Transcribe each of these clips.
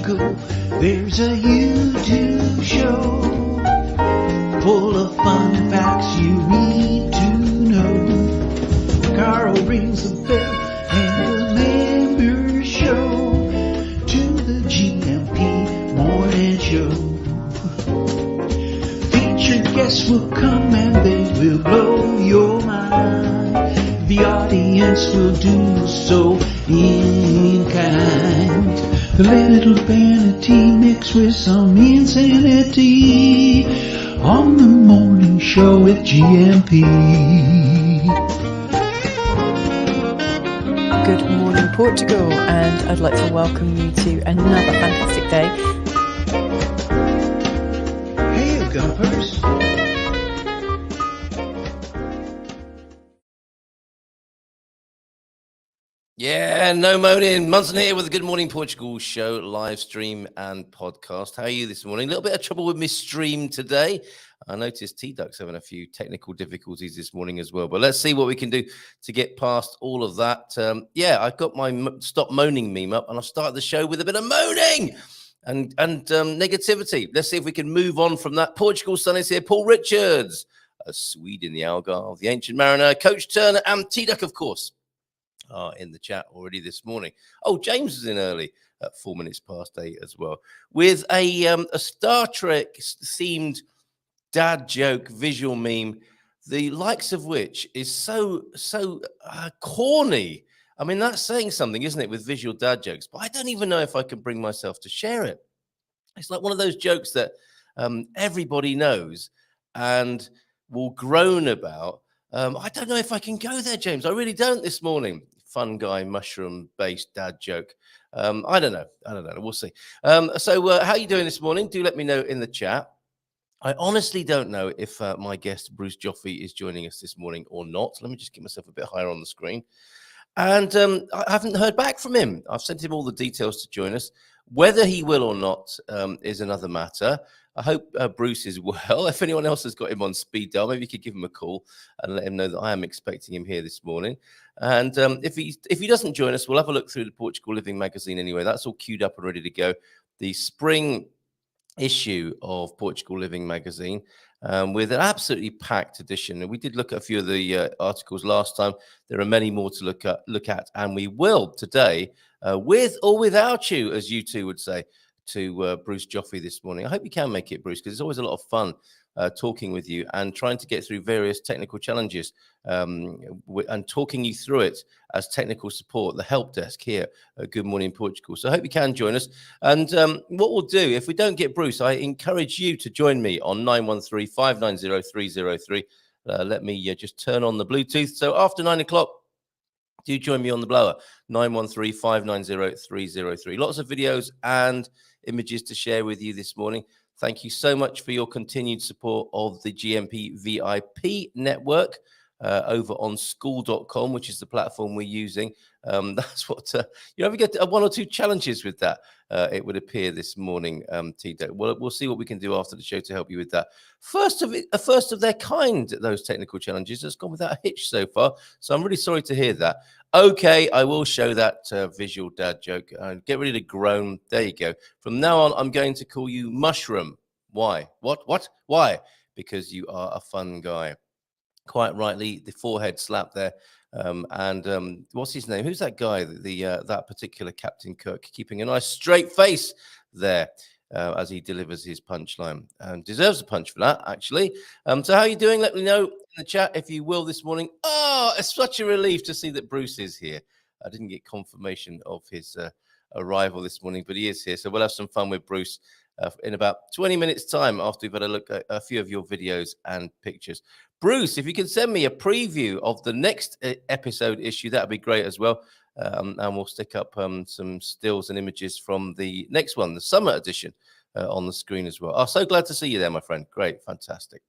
Portugal, there's a YouTube show full of fun facts you need to know. Carl rings the bell and the members show to the GMP morning show. Featured guests will come and they will blow your mind. The audience will do so in kind. The little vanity mixed with some insanity on the morning show with GMP. Good morning, Portugal, and I'd like to welcome you to another fantastic day. Hey, Gumpers. Yeah, no moaning. Munson here with the Good Morning Portugal show, live stream and podcast. How are you this morning? A little bit of trouble with my stream today. I noticed T-Duck's having a few technical difficulties this morning as well. But let's see what we can do to get past all of that. I've got my stop moaning meme up, and I started the show with a bit of moaning and negativity. Let's see if we can move on from that. Portugal Sun is here. Paul Richards, a Swede in the Algarve, the Ancient Mariner, Coach Turner, and T-Duck, of course, are in the chat already this morning. Oh, James is in early at 4 minutes past 8 as well, with a Star Trek themed dad joke visual meme, the likes of which is so corny. I mean, that's saying something, isn't it, with visual dad jokes? But I don't even know if I can bring myself to share it. It's like one of those jokes that everybody knows and will groan about. I don't know if I can go there, James. I really don't this morning. Fun guy, mushroom-based dad joke. I don't know. We'll see. So how are you doing this morning? Do let me know in the chat. I honestly don't know if my guest, Bruce Joffe, is joining us this morning or not. Let me just get myself a bit higher on the screen. And I haven't heard back from him. I've sent him all the details to join us. Whether he will or not is another matter. I hope Bruce is well. If anyone else has got him on speed dial, maybe you could give him a call and let him know that I am expecting him here this morning. And if he doesn't join us, we'll have a look through the Portugal Living magazine anyway. That's all queued up and ready to go. The spring issue of Portugal Living magazine with an absolutely packed edition. And we did look at a few of the articles last time. There are many more to look at, and we will today, with or without you, as you two would say, to Bruce Joffe this morning. I hope you can make it, Bruce, because it's always a lot of fun talking with you and trying to get through various technical challenges and talking you through it as technical support, the help desk here at Good Morning Portugal. So I hope you can join us. And what we'll do, if we don't get Bruce, I encourage you to join me on 913-590-303. Let me just turn on the Bluetooth. So after 9 o'clock, do join me on the blower, 913-590-303. Lots of videos and images to share with you this morning. Thank you so much for your continued support of the GMP VIP network over on school.com, which is the platform we're using. That's what, you ever get one or two challenges with that, it would appear this morning, Tito. We'll see what we can do after the show to help you with that. First of their kind, those technical challenges. It's gone without a hitch so far. So I'm really sorry to hear that. Okay, I will show that visual dad joke. Get ready to groan. There you go. From now on, I'm going to call you Mushroom. Why? What? Why? Because you are a fun guy. Quite rightly, the forehead slap there. What's his name? Who's that guy? That particular Captain Kirk, keeping a nice straight face there as he delivers his punchline, and deserves a punch for that, actually. So how are you doing? Let me know in the chat if you will this morning. Oh, it's such a relief to see that Bruce is here. I didn't get confirmation of his arrival this morning, but he is here. So we'll have some fun with Bruce in about 20 minutes time after we've had a look at a few of your videos and pictures. Bruce, if you can send me a preview of the next episode issue, that'd be great as well. And we'll stick up some stills and images from the next one, the summer edition, on the screen as well. Oh, so glad to see you there, my friend. Great, fantastic.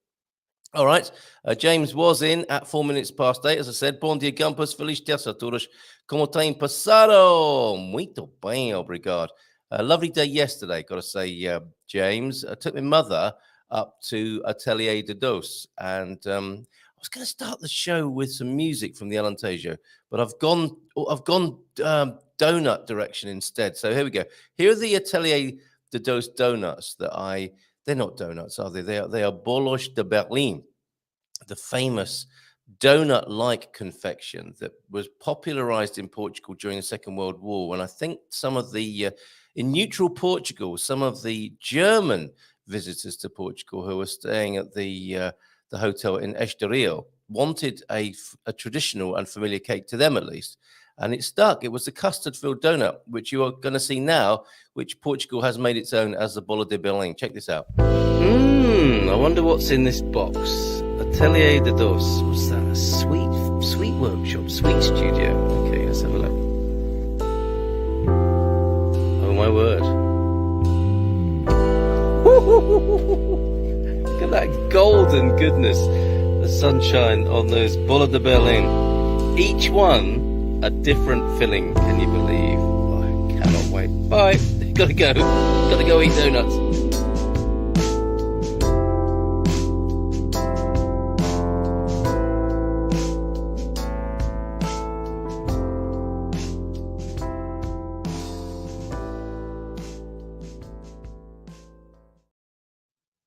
All right, James was in at 4 minutes past 8. As I said, bom dia, Gumpers, feliz dias a todos. Como tem passado? Muito bem, obrigado. Lovely day yesterday, got to say, James. I took my mother up to Atelier de Dos, and I was going to start the show with some music from the Alentejo, but I've gone donut direction instead. So here we go. Here are the Atelier de Dos donuts they're not donuts, are they? They are Bolos de Berlin, the famous donut-like confection that was popularized in Portugal during the Second World War. And I think some of the, in neutral Portugal, some of the German visitors to Portugal who were staying at the hotel in Estoril wanted a traditional and familiar cake, to them at least. And it stuck. It was the custard-filled donut, which you are going to see now, which Portugal has made its own as the Bola de Berlim. Check this out. I wonder what's in this box. Atelier de Dos. What's that? A sweet workshop, sweet studio. Okay, let's have a look. Oh my word. Look at that golden goodness. The sunshine on those Bola de Berlin. Each one a different filling, can you believe? Oh, I cannot wait. Bye. Gotta go eat donuts.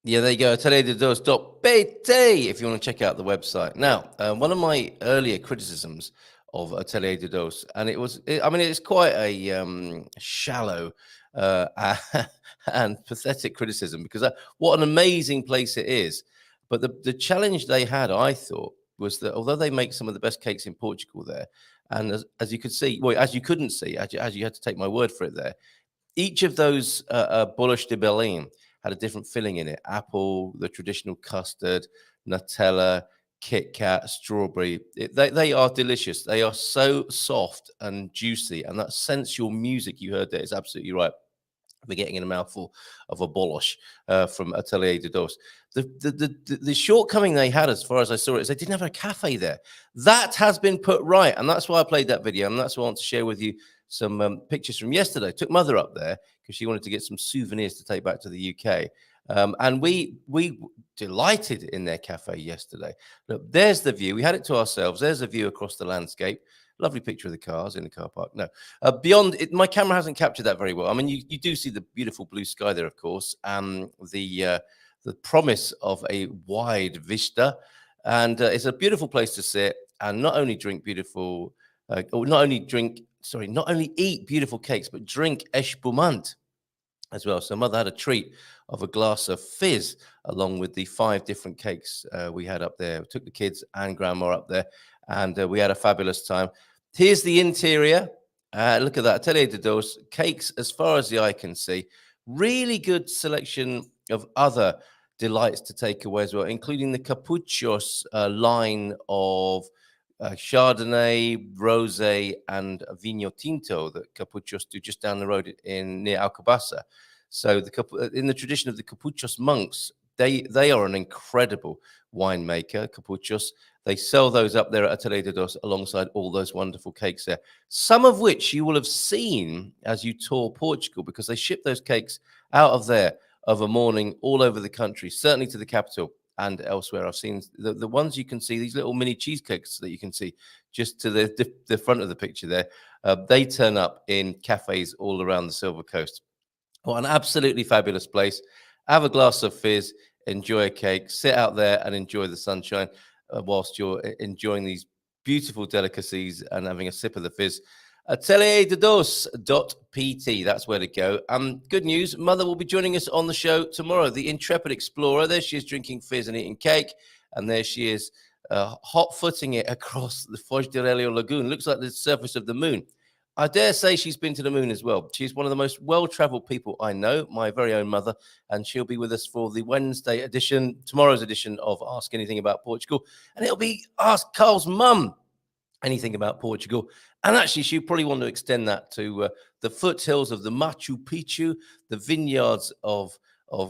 Yeah, there you go. Atelier2dos.pt if you want to check out the website. Now, one of my earlier criticisms of Atelier de Dos, and it's quite a shallow and pathetic criticism, because what an amazing place it is. But the challenge they had, I thought, was that although they make some of the best cakes in Portugal there, and as you could see, well, as you couldn't see, as you had to take my word for it there, each of those bolos de Berlin had a different filling in it: apple, the traditional custard, Nutella, Kit Kat, strawberry. They are delicious. They are so soft and juicy, and that sensual music you heard there is absolutely right. We're getting in a mouthful of a bolosh from Atelier de Dos. The shortcoming they had, as far as I saw it, is they didn't have a cafe there. That has been put right, and that's why I played that video, and that's why I want to share with you some pictures from yesterday. Took mother up there because she wanted to get some souvenirs to take back to the UK. And we delighted in their cafe yesterday. Look, there's the view. We had it to ourselves. There's a view across the landscape. Lovely picture of the cars in the car park. No, beyond it, my camera hasn't captured that very well. I mean, you do see the beautiful blue sky there, of course, and the promise of a wide vista. And it's a beautiful place to sit and not only drink beautiful, not only eat beautiful cakes, but drink espumante as well. So mother had a treat of a glass of fizz along with the 5 different cakes we had up there. We took the kids and grandma up there, and we had a fabulous time. Here's the interior. Look at that. Atelier de Dos. Cakes as far as the eye can see. Really good selection of other delights to take away as well, including the Capuchos line of Chardonnay, Rosé, and Vinho Tinto that Capuchos do just down the road near Alcobaça. So in the tradition of the Capuchos monks, they are an incredible winemaker, Capuchos. They sell those up there at Atelier de Dos alongside all those wonderful cakes there, some of which you will have seen as you tour Portugal, because they ship those cakes out of there of a morning all over the country, certainly to the capital and elsewhere. I've seen the ones you can see, these little mini cheesecakes that you can see just to the front of the picture there. They turn up in cafes all around the Silver Coast. Well, an absolutely fabulous place. Have a glass of fizz, enjoy a cake, sit out there and enjoy the sunshine whilst you're enjoying these beautiful delicacies and having a sip of the fizz. Atelier2dos.pt, that's where to go. Good news, mother will be joining us on the show tomorrow, the intrepid explorer. There she is drinking fizz and eating cake, and there she is hot-footing it across the Foz de Relio Lagoon. Looks like the surface of the moon. I dare say she's been to the moon as well. She's one of the most well-traveled people I know, my very own mother, and she'll be with us for the Wednesday edition, tomorrow's edition of Ask Anything About Portugal, and it'll be Ask Carl's mum anything about Portugal. And actually, she'll probably want to extend that to the foothills of the Machu Picchu, the vineyards of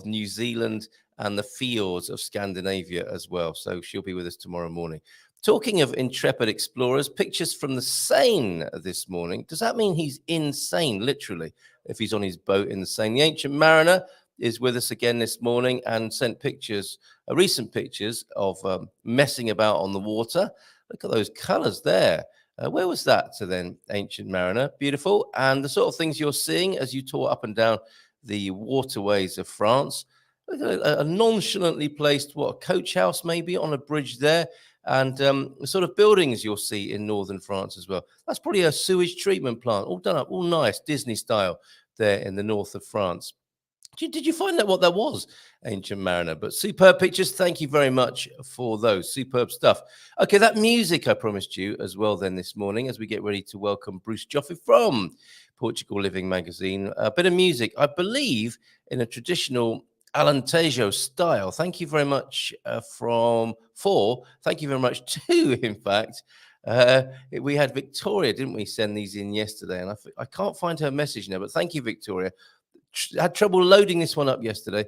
New Zealand, and the fjords of Scandinavia as well. So she'll be with us tomorrow morning. Talking of intrepid explorers, pictures from the Seine this morning. Does that mean he's insane, literally, if he's on his boat in the Seine? The Ancient Mariner is with us again this morning and sent pictures, recent pictures of messing about on the water. Look at those colors there. Where was that? So then, Ancient Mariner, beautiful. And the sort of things you're seeing as you tour up and down the waterways of France. A nonchalantly placed, a coach house maybe on a bridge there, and the sort of buildings you'll see in northern France as well. That's probably a sewage treatment plant, all done up, all nice, Disney style there in the north of France. Did you find out what that was, Ancient Mariner? But superb pictures. Thank you very much for those. Superb stuff. Okay, that music I promised you as well then this morning as we get ready to welcome Bruce Joffe from Portugal Living magazine. A bit of music, I believe, in a traditional Alentejo style. Thank you very much thank you very much to, in fact. We had Victoria, didn't we, send these in yesterday? And I can't find her message now, but thank you, Victoria. Had trouble loading this one up yesterday.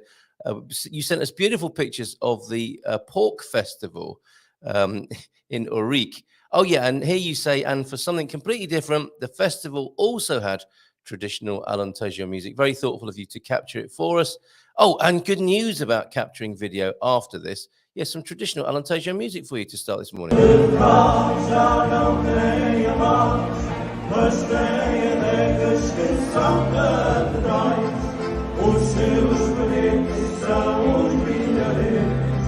You sent us beautiful pictures of the pork festival in Urique. Oh, yeah, and here you say, and for something completely different, the festival also had traditional Alentejo music. Very thoughtful of you to capture it for us. Oh, and good news about capturing video after this. Yes, some traditional Alentejo music for you to start this morning. Os seus parentes são os brilhantes,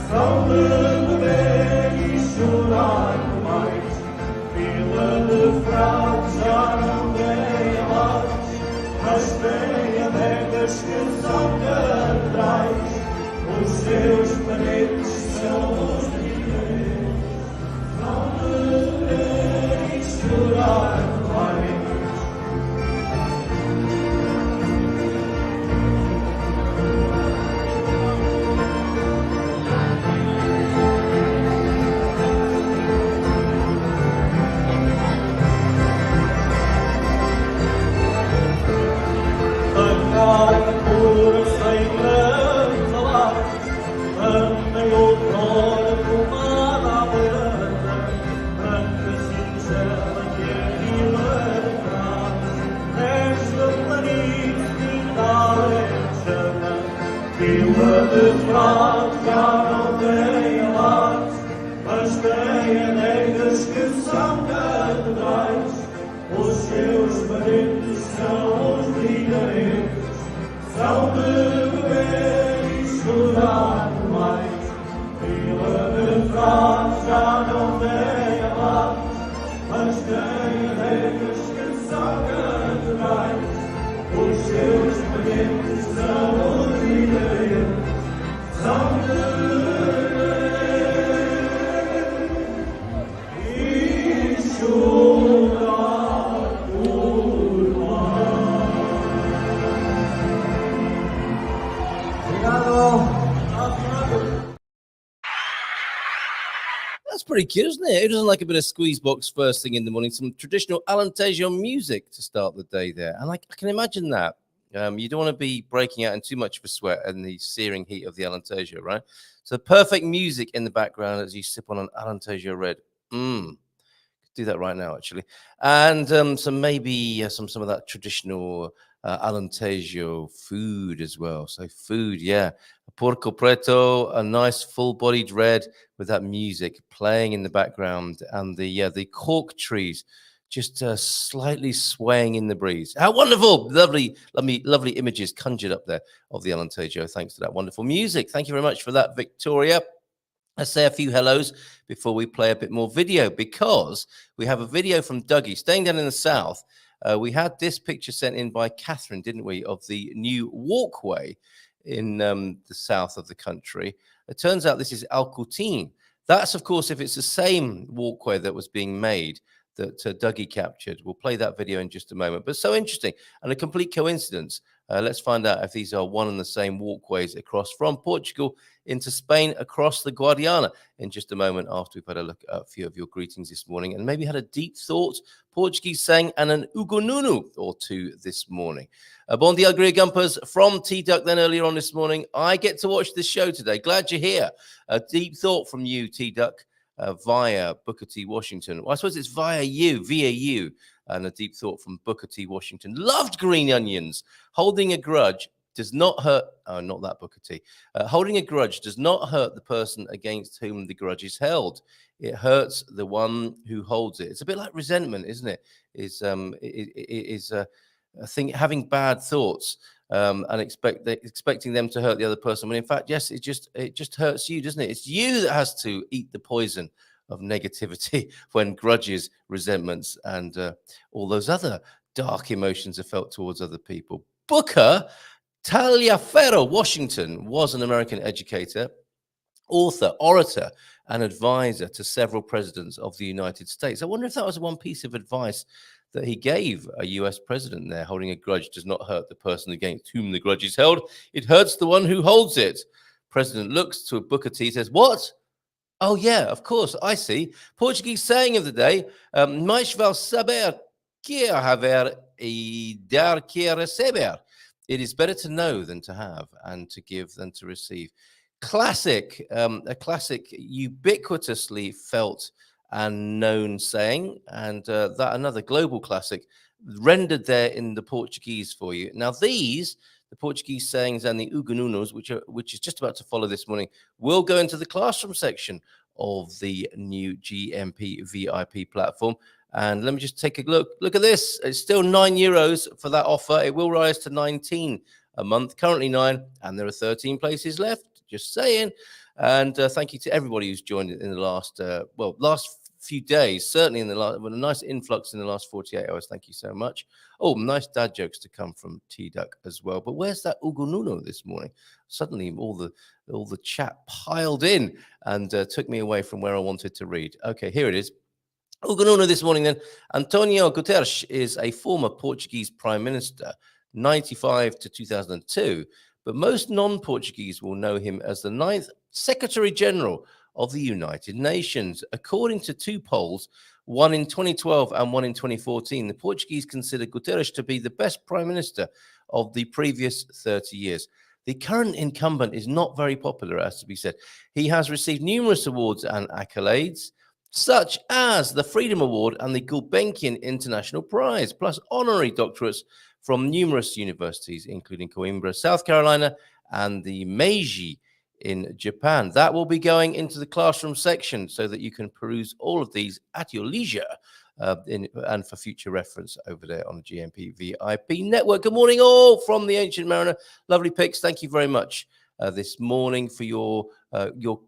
são de beber e chorar mais. Vila de Frades já não tem amas, mas tem adegas que são catedrais. Os seus parentes são os brilhantes, são de beber e chorar mais. Pretty cute, isn't it? Who doesn't like a bit of squeeze box first thing in the morning? Some traditional Alentejo music to start the day there. And I can imagine that. You don't want to be breaking out in too much of a sweat in the searing heat of the Alentejo, right? So perfect music in the background as you sip on an Alentejo red. Do that right now, actually. And some maybe some of that traditional Alentejo food as well. So food, yeah. A porco preto, a nice full-bodied red with that music playing in the background, and the cork trees just slightly swaying in the breeze. How wonderful! Lovely images conjured up there of the Alentejo. Thanks to that wonderful music. Thank you very much for that, Victoria. Let's say a few hellos before we play a bit more video, because we have a video from Dougie staying down in the south. We had this picture sent in by Catherine, didn't we, of the new walkway in the south of the country. It turns out this is Alcutin. That's, of course, if it's the same walkway that was being made that Dougie captured. We'll play that video in just a moment. But so interesting and a complete coincidence. Let's find out if these are one and the same walkways across from Portugal into Spain, across the Guadiana, in just a moment after we've had a look at a few of your greetings this morning and maybe had a deep thought, Portuguese saying, and an ugonunu or two this morning. Bon dia, Gumpers from T-Duck then earlier on this morning. I get to watch the show today. Glad you're here. A deep thought from you, T-Duck, via Booker T. Washington. Well, I suppose it's via you. And a deep thought from Booker T. Washington. Loved green onions. Holding a grudge. does not hurt. Oh, not that Booker T. Holding a grudge does not hurt the person against whom the grudge is held. It hurts the one who holds it. It's a bit like resentment, isn't it? Is I think having bad thoughts and expecting them to hurt the other person. When in fact, yes, it just hurts you, doesn't it? It's you that has to eat the poison of negativity when grudges, resentments, and all those other dark emotions are felt towards other people. Booker Taliaferro Washington was an American educator, author, orator, and advisor to several presidents of the United States. I wonder if that was one piece of advice that he gave a US president there. Holding a grudge does not hurt the person against whom the grudge is held. It hurts the one who holds it. President looks to Booker T, says, "What? Oh, yeah, of course, I see. Portuguese saying of the day, mais vale saber que haver e dar que receber. It is better to know than to have, and to give than to receive." Classic, a classic, ubiquitously felt and known saying, and that another global classic rendered there in the Portuguese for you. Now, the Portuguese sayings and the uganunos, which is just about to follow this morning, will go into the classroom section of the new GMP VIP platform. And let me just take a look. Look at this. It's still €9 for that offer. It will rise to 19 a month, currently 9, and there are 13 places left. Just saying. And thank you to everybody who's joined in the last few days, certainly in the last, with a nice influx in the last 48 hours. Thank you so much. Oh, nice dad jokes to come from T-Duck as well. But where's that Ugununo this morning? Suddenly all the chat piled in and took me away from where I wanted to read. Okay, here it is. Ugununo this morning then. Antonio Guterres is a former Portuguese prime minister, 95 to 2002. But most non-Portuguese will know him as the 9th Secretary General of the United Nations. According to two polls, one in 2012 and one in 2014, the Portuguese consider Guterres to be the best prime minister of the previous 30 years. The current incumbent is not very popular, as to be said. He has received numerous awards and accolades, such as the Freedom Award and the Gulbenkian International Prize, plus honorary doctorates from numerous universities, including Coimbra, South Carolina, and the Meiji in Japan. That will be going into the classroom section so that you can peruse all of these at your leisure and for future reference over there on the GMP VIP network. Good morning, all from the Ancient Mariner. Lovely pics. Thank you very much this morning for your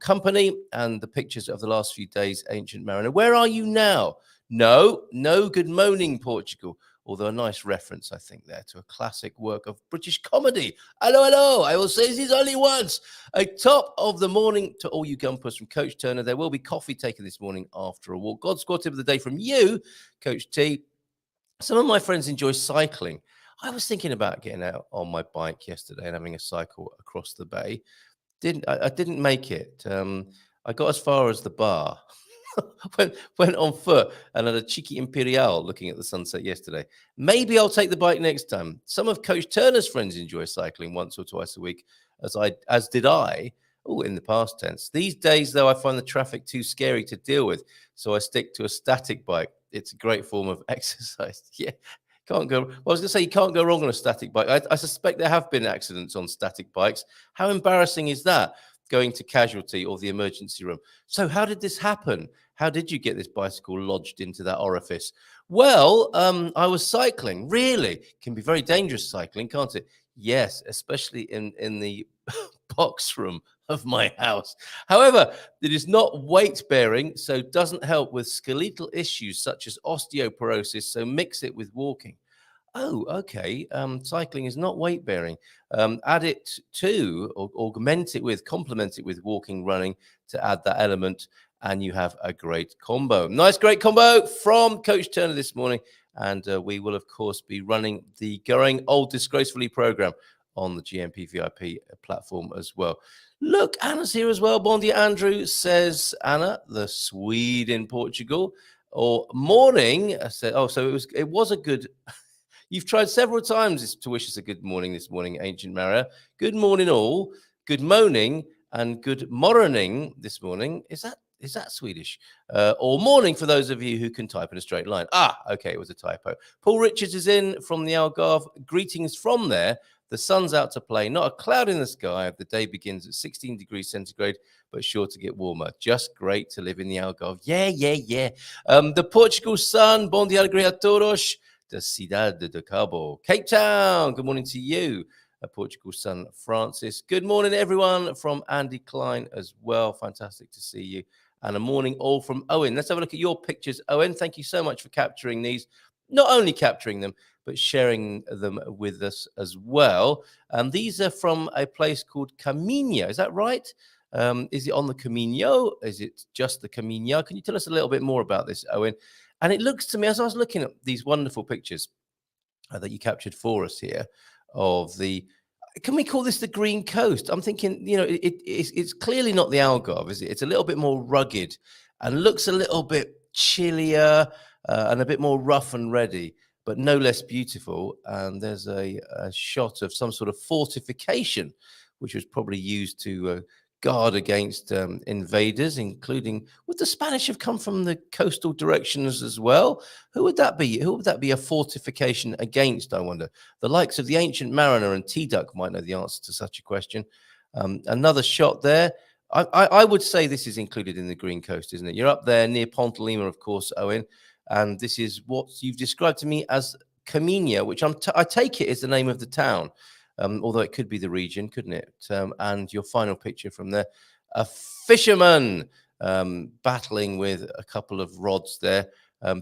company and the pictures of the last few days, Ancient Mariner. Where are you now? No good morning, Portugal. Although a nice reference, I think, there to a classic work of British comedy. Hello. I will say this only once. A top of the morning to all you gumpers from Coach Turner. There will be coffee taken this morning after a walk. God squad tip of the day from you, Coach T. Some of my friends enjoy cycling. I was thinking about getting out on my bike yesterday and having a cycle across the bay. I didn't make it. I got as far as the bar. went on foot and had a cheeky Imperial looking at the sunset yesterday. Maybe I'll take the bike next time. Some of Coach Turner's friends enjoy cycling once or twice a week, as did I. Oh, in the past tense. These days, though, I find the traffic too scary to deal with, so I stick to a static bike. It's a great form of exercise. Yeah, can't go. Well, I was going to say you can't go wrong on a static bike. I suspect there have been accidents on static bikes. How embarrassing is that? Going to casualty or the emergency room. So how did this happen? How did you get this bicycle lodged into that orifice? Well, I was cycling. Really? Can be very dangerous cycling, can't it? Yes, especially in the box room of my house. However, it is not weight bearing, so doesn't help with skeletal issues such as osteoporosis, so mix it with walking. Oh, okay. Cycling is not weight bearing. Add it to, or augment it with, complement it with walking, running to add that element, and you have a great combo. Nice, great combo from Coach Turner this morning. And we will, of course, be running the Going Old Disgracefully program on the GMP VIP platform as well. Look, Anna's here as well. Bon dia, Andrew, says Anna, the Swede in Portugal. Or morning, said, oh, so it was a good... You've tried several times to wish us a good morning this morning, Ancient Mariner. Good morning, all. Good morning and good morning this morning. Is that Swedish? Or morning for those of you who can type in a straight line. Ah, okay, it was a typo. Paul Richards is in from the Algarve. Greetings from there. The sun's out to play, not a cloud in the sky. The day begins at 16 degrees centigrade, but sure to get warmer. Just great to live in the Algarve. Yeah. The Portugal sun, bom dia, alegria a todos, da cidade de Cabo. Cape Town, good morning to you. Portugal sun, Francis. Good morning, everyone, from Andy Klein as well. Fantastic to see you. And a morning all from Owen. Let's have a look at your pictures, Owen. Thank you so much for capturing these. Not only capturing them, but sharing them with us as well. These are from a place called Camino. Is that right? Is it on the Camino? Is it just the Camino? Can you tell us a little bit more about this, Owen? And it looks to me, as I was looking at these wonderful pictures that you captured for us here of the, can we call this the Green Coast? I'm thinking, it's clearly not the Algarve, is it? It's a little bit more rugged and looks a little bit chillier and a bit more rough and ready, but no less beautiful. And there's a shot of some sort of fortification, which was probably used to guard against invaders, including, would the Spanish have come from the coastal directions as well? Who would that be? Who would that be a fortification against, I wonder? The likes of the Ancient Mariner and T-Duck might know the answer to such a question. Another shot there. I would say this is included in the Green Coast, isn't it? You're up there near Ponte Lima, of course, Owen. And this is what you've described to me as Camino, which I take it is the name of the town, although it could be the region, couldn't it? And your final picture from there, a fisherman battling with a couple of rods there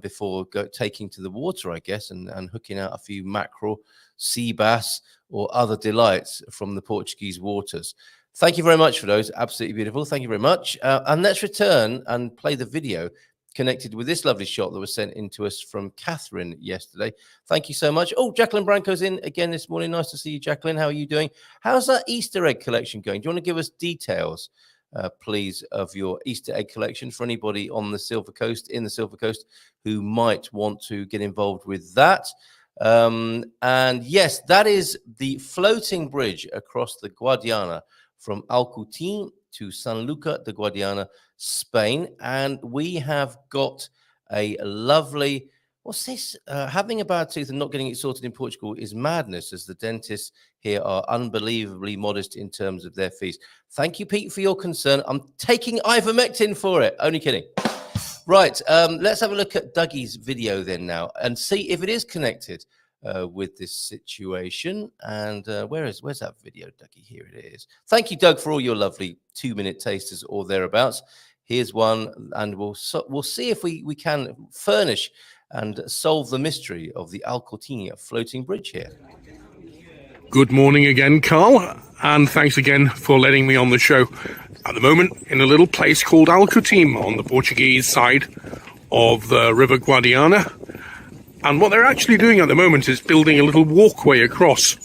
before taking to the water, I guess, and hooking out a few mackerel, sea bass, or other delights from the Portuguese waters. Thank you very much for those. Absolutely beautiful. Thank you very much. And let's return and play the video connected with this lovely shot that was sent in to us from Catherine yesterday. Thank you so much. Oh, Jacqueline Branco's in again this morning. Nice to see you, Jacqueline. How are you doing? How's that Easter egg collection going? Do you want to give us details, please, of your Easter egg collection for anybody on the Silver Coast, in the Silver Coast, who might want to get involved with that? And yes, that is the floating bridge across the Guadiana from Alcutin to Sanlúcar de Guadiana, Spain. And we have got a lovely, what's this? Having a bad tooth and not getting it sorted in Portugal is madness, as the dentists here are unbelievably modest in terms of their fees. Thank you, Pete, for your concern. I'm taking ivermectin for it. Only kidding. Right, let's have a look at Dougie's video then now and see if it is connected with this situation. And where's that video, Dougie? Here it is. Thank you, Doug, for all your lovely 2-minute tasters or thereabouts. Here's one, and we'll see if we can furnish and solve the mystery of the Alcutin floating bridge here. Good morning again, Carl, and thanks again for letting me on the show. At the moment, in a little place called Alcutin on the Portuguese side of the River Guadiana. And what they're actually doing at the moment is building a little walkway across,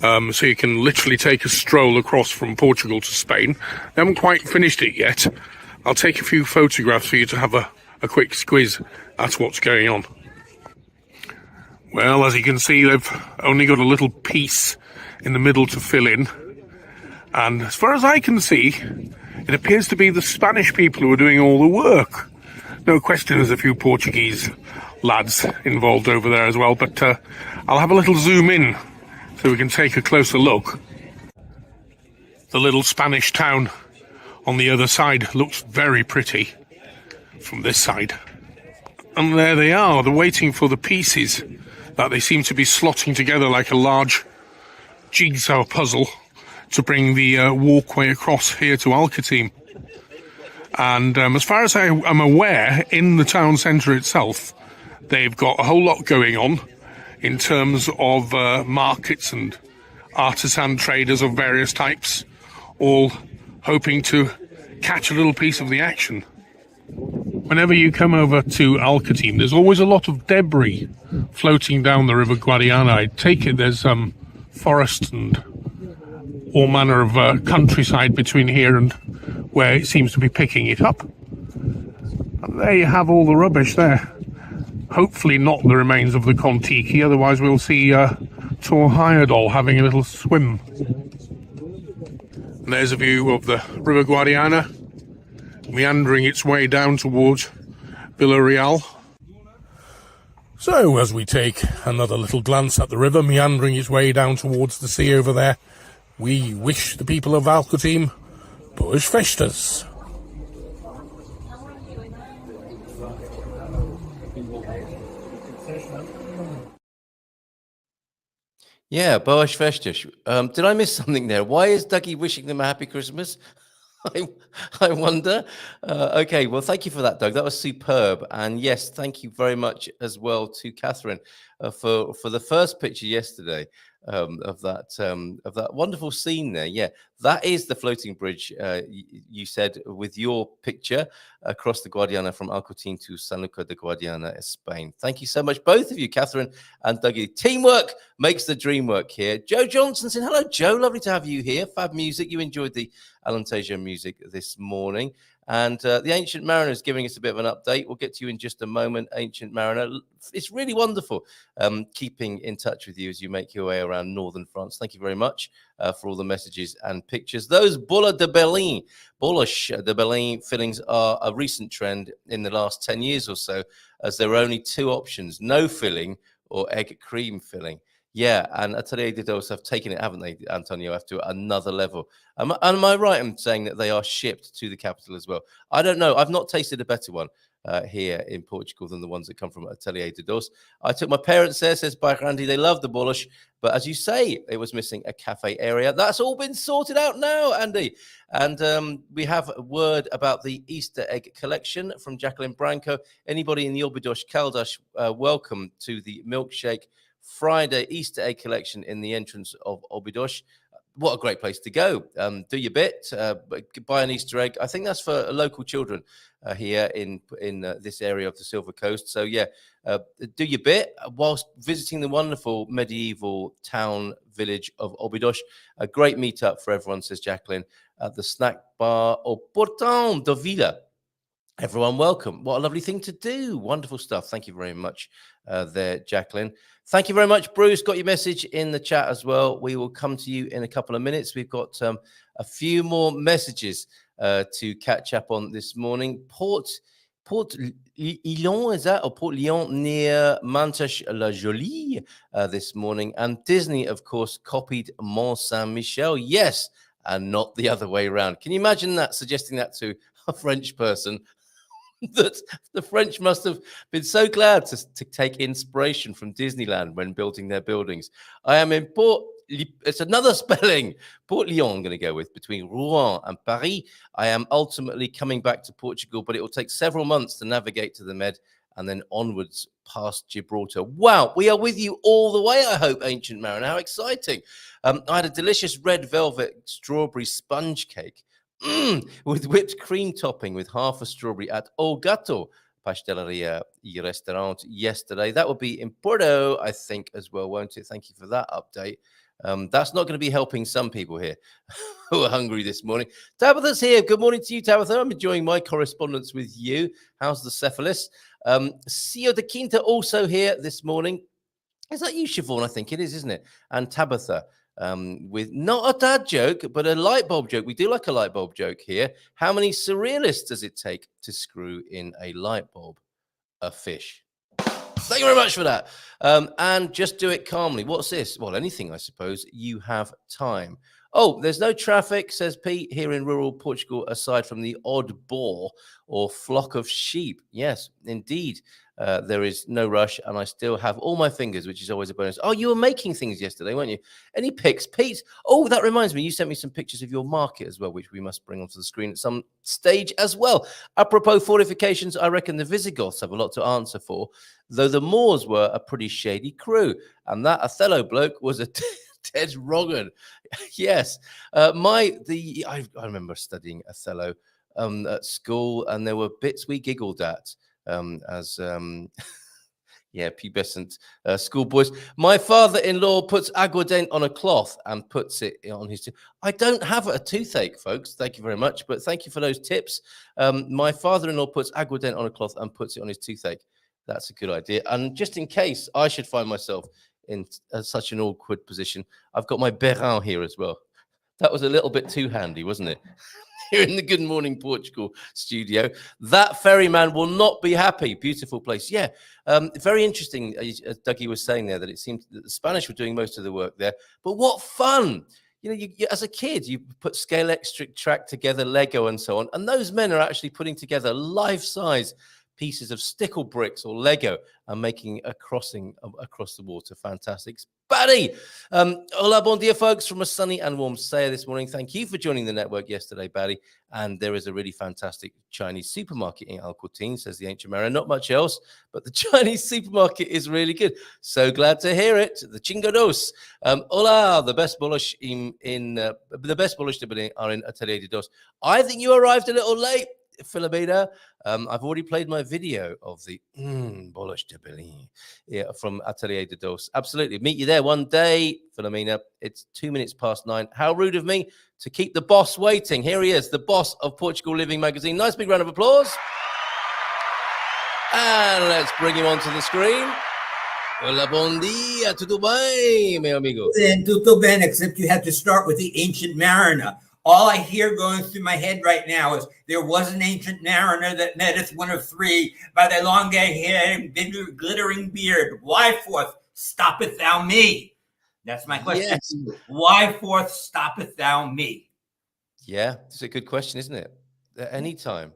so you can literally take a stroll across from Portugal to Spain. They haven't quite finished it yet. I'll take a few photographs for you to have a quick squiz at what's going on. Well, as you can see, they've only got a little piece in the middle to fill in. And as far as I can see, it appears to be the Spanish people who are doing all the work. No question there's a few Portuguese lads involved over there as well, but I'll have a little zoom in so we can take a closer look. The little Spanish town on the other side looks very pretty from this side. And there they are, they're waiting for the pieces that they seem to be slotting together like a large jigsaw puzzle to bring the walkway across here to Alcutin. And as far as I am aware, in the town centre itself, they've got a whole lot going on in terms of markets and artisan traders of various types, all hoping to catch a little piece of the action. Whenever you come over to Alcutin, there's always a lot of debris floating down the River Guadiana. I take it there's forest and all manner of countryside between here and where it seems to be picking it up. And there you have all the rubbish there. Hopefully not the remains of the Kon-Tiki, otherwise we'll see Tor Heyerdahl having a little swim. And there's a view of the River Guadiana, meandering its way down towards Villarreal. So, as we take another little glance at the river meandering its way down towards the sea over there, we wish the people of Alcoteam boas festas. Yeah, boas festas. Did I miss something there? Why is Dougie wishing them a happy Christmas? I, I wonder. Okay, well, thank you for that, Doug. That was superb. And yes, thank you very much as well to Catherine for the first picture yesterday of that wonderful scene there. Yeah, that is the floating bridge. You said with your picture across the Guadiana from Alcotin to San Luca de Guadiana, Spain. Thank you so much, both of you, Catherine and Dougie. Teamwork makes the dream work here. Joe Johnson said, hello, Joe. Lovely to have you here. Fab music. You enjoyed the Alentejo music this morning. And the Ancient Mariner is giving us a bit of an update. We'll get to you in just a moment, Ancient Mariner. It's really wonderful keeping in touch with you as you make your way around northern France. Thank you very much for all the messages and pictures. Those Boula de Berlin, Bouloche de Berlin fillings are a recent trend in the last 10 years or so, as there are only two options, no filling or egg cream filling. Yeah, and Atelier de Dos have taken it, haven't they, Antonio, to another level. Am I right in saying that they are shipped to the capital as well? I don't know. I've not tasted a better one here in Portugal than the ones that come from Atelier de Dos. I took my parents there, says Bairandi. They love the Bouloche, but as you say, it was missing a cafe area. That's all been sorted out now, Andy. And we have a word about the Easter egg collection from Jacqueline Branco. Anybody in the Obidos Caldas, welcome to the Milkshake Friday Easter egg collection in the entrance of Obidos. What a great place to go. Do your bit, buy an Easter egg. I think that's for local children here in this area of the Silver Coast. So yeah, do your bit whilst visiting the wonderful medieval town village of Obidos. A great meetup for everyone, says Jacqueline, at the snack bar au Portão da Vila. Everyone welcome. What a lovely thing to do. Wonderful stuff. Thank you very much there, Jacqueline. Thank you very much, Bruce. Got your message in the chat as well. We will come to you in a couple of minutes. We've got a few more messages to catch up on this morning. Port Lyon, is that? Or Port Lyon near Mantes-la-Jolie this morning. And Disney, of course, copied Mont Saint-Michel. Yes, and not the other way around. Can you imagine that, suggesting that to a French person? That the French must have been so glad to take inspiration from Disneyland when building their buildings. I am in it's another spelling, Port Lyon I'm going to go with, between Rouen and Paris. I am ultimately coming back to Portugal, but it will take several months to navigate to the Med and then onwards past Gibraltar. Wow, we are with you all the way, I hope, Ancient Mariner. How exciting. I had a delicious red velvet strawberry sponge cake. With whipped cream topping with half a strawberry at O Gato Pasteleria y Restaurant yesterday. That will be in Porto, I think, as well, won't it? Thank you for that update. That's not going to be helping some people here who are hungry this morning. Tabitha's here. Good morning to you, Tabitha. I'm enjoying my correspondence with you. How's the cephalus? Sio de Quinta also here this morning. Is that you, Siobhan? I think it is, isn't it? And Tabitha. With not a dad joke, but a light bulb joke. We do like a light bulb joke here. How many surrealists does it take to screw in a light bulb? A fish. Thank you very much for that. And just do it calmly. What's this? Well, anything, I suppose. You have time. Oh, there's no traffic, says Pete, here in rural Portugal, aside from the odd boar or flock of sheep. Yes, indeed. There is no rush, and I still have all my fingers, which is always a bonus. Oh, you were making things yesterday, weren't you? Any pics, Pete? Oh, that reminds me, you sent me some pictures of your market as well, which we must bring onto the screen at some stage as well. Apropos fortifications, I reckon the Visigoths have a lot to answer for, though the Moors were a pretty shady crew, and that Othello bloke was a dead wrong'un. Yes, I remember studying Othello at school, and there were bits we giggled at. Yeah, pubescent schoolboys. My father-in-law puts aguardent on a cloth and puts it on his tooth. I don't have a toothache, folks. Thank you very much, but thank you for those tips. My father-in-law puts aguardent on a cloth and puts it on his toothache. That's a good idea. And just in case I should find myself in such an awkward position, I've got my Bérin here as well. That was a little bit too handy, wasn't it? here in the Good Morning Portugal studio. That ferryman will not be happy. Beautiful place. Yeah. Very interesting. As Dougie was saying there, that it seemed that the Spanish were doing most of the work there. But what fun. You know, you, as a kid, you put scale electric track together, Lego and so on. And those men are actually putting together life-size pieces of stickle bricks or Lego and making a crossing across the water. Fantastic. Buddy. Hola, bon dia, folks, from a sunny and warm Saya this morning. Thank you for joining the network yesterday, Barry. And there is a really fantastic Chinese supermarket in Alcotin, says the Ancient Mariner. Not much else, but the Chinese supermarket is really good. So glad to hear it. The Chingados. Hola, the best bullish the best bullish are in Atelier de Dos. I think you arrived a little late, Philomena. I've already played my video of the Bolos de Berlin from Atelier de Dos. Absolutely. Meet you there one day, Philomena. It's 9:02. How rude of me to keep the boss waiting. Here he is, the boss of Portugal Living magazine. Nice big round of applause. And let's bring him onto the screen. Hola, bon dia. Tudo bem, meu amigo? Tudo bem, except you have to start with the Ancient Mariner. All I hear going through my head right now is there was an ancient mariner that metteth one of three by thy long gray hair and glittering beard. Why forth stoppeth thou me? That's my question. Yes. Why forth stoppeth thou me? Yeah, it's a good question, isn't it? At any time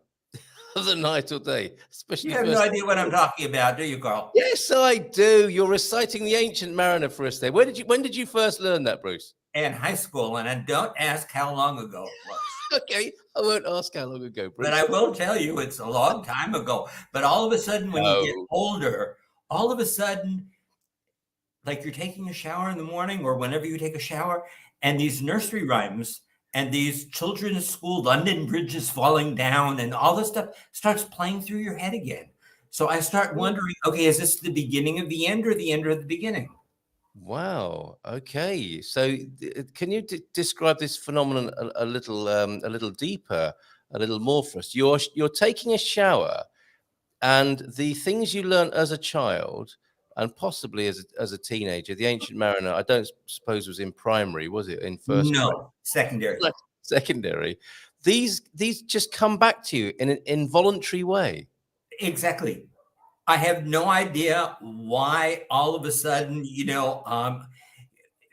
of the night or day, especially. You have no idea what I'm talking about, do you, Carl? Yes, I do. You're reciting the Ancient Mariner for us there. When did you first learn that, Bruce? In high school, and don't ask how long ago it was. Okay, I won't ask how long ago, Bruce. But I will tell you it's a long time ago. But all of a sudden, when you get older, all of a sudden, like you're taking a shower in the morning or whenever you take a shower, and these nursery rhymes and these children's school, London Bridge is falling down, and all this stuff starts playing through your head again. So I start wondering, okay, is this the beginning of the end or the end of the beginning? Wow. Okay. So, can you describe this phenomenon a little deeper, a little more for us? You're taking a shower, and the things you learned as a child, and possibly as a teenager, the Ancient Mariner, I don't suppose was in primary, was it? In first? No, secondary. Secondary. These just come back to you in an involuntary way. Exactly. I have no idea why all of a sudden,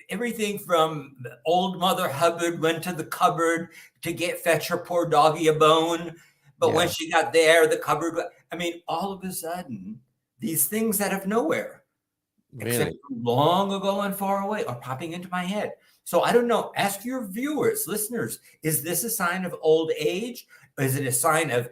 everything from old Mother Hubbard went to the cupboard to fetch her poor doggy a bone. But when she got there, the cupboard, all of a sudden, these things out of nowhere, except long ago and far away, are popping into my head. So I don't know. Ask your viewers, listeners, is this a sign of old age? Or is it a sign of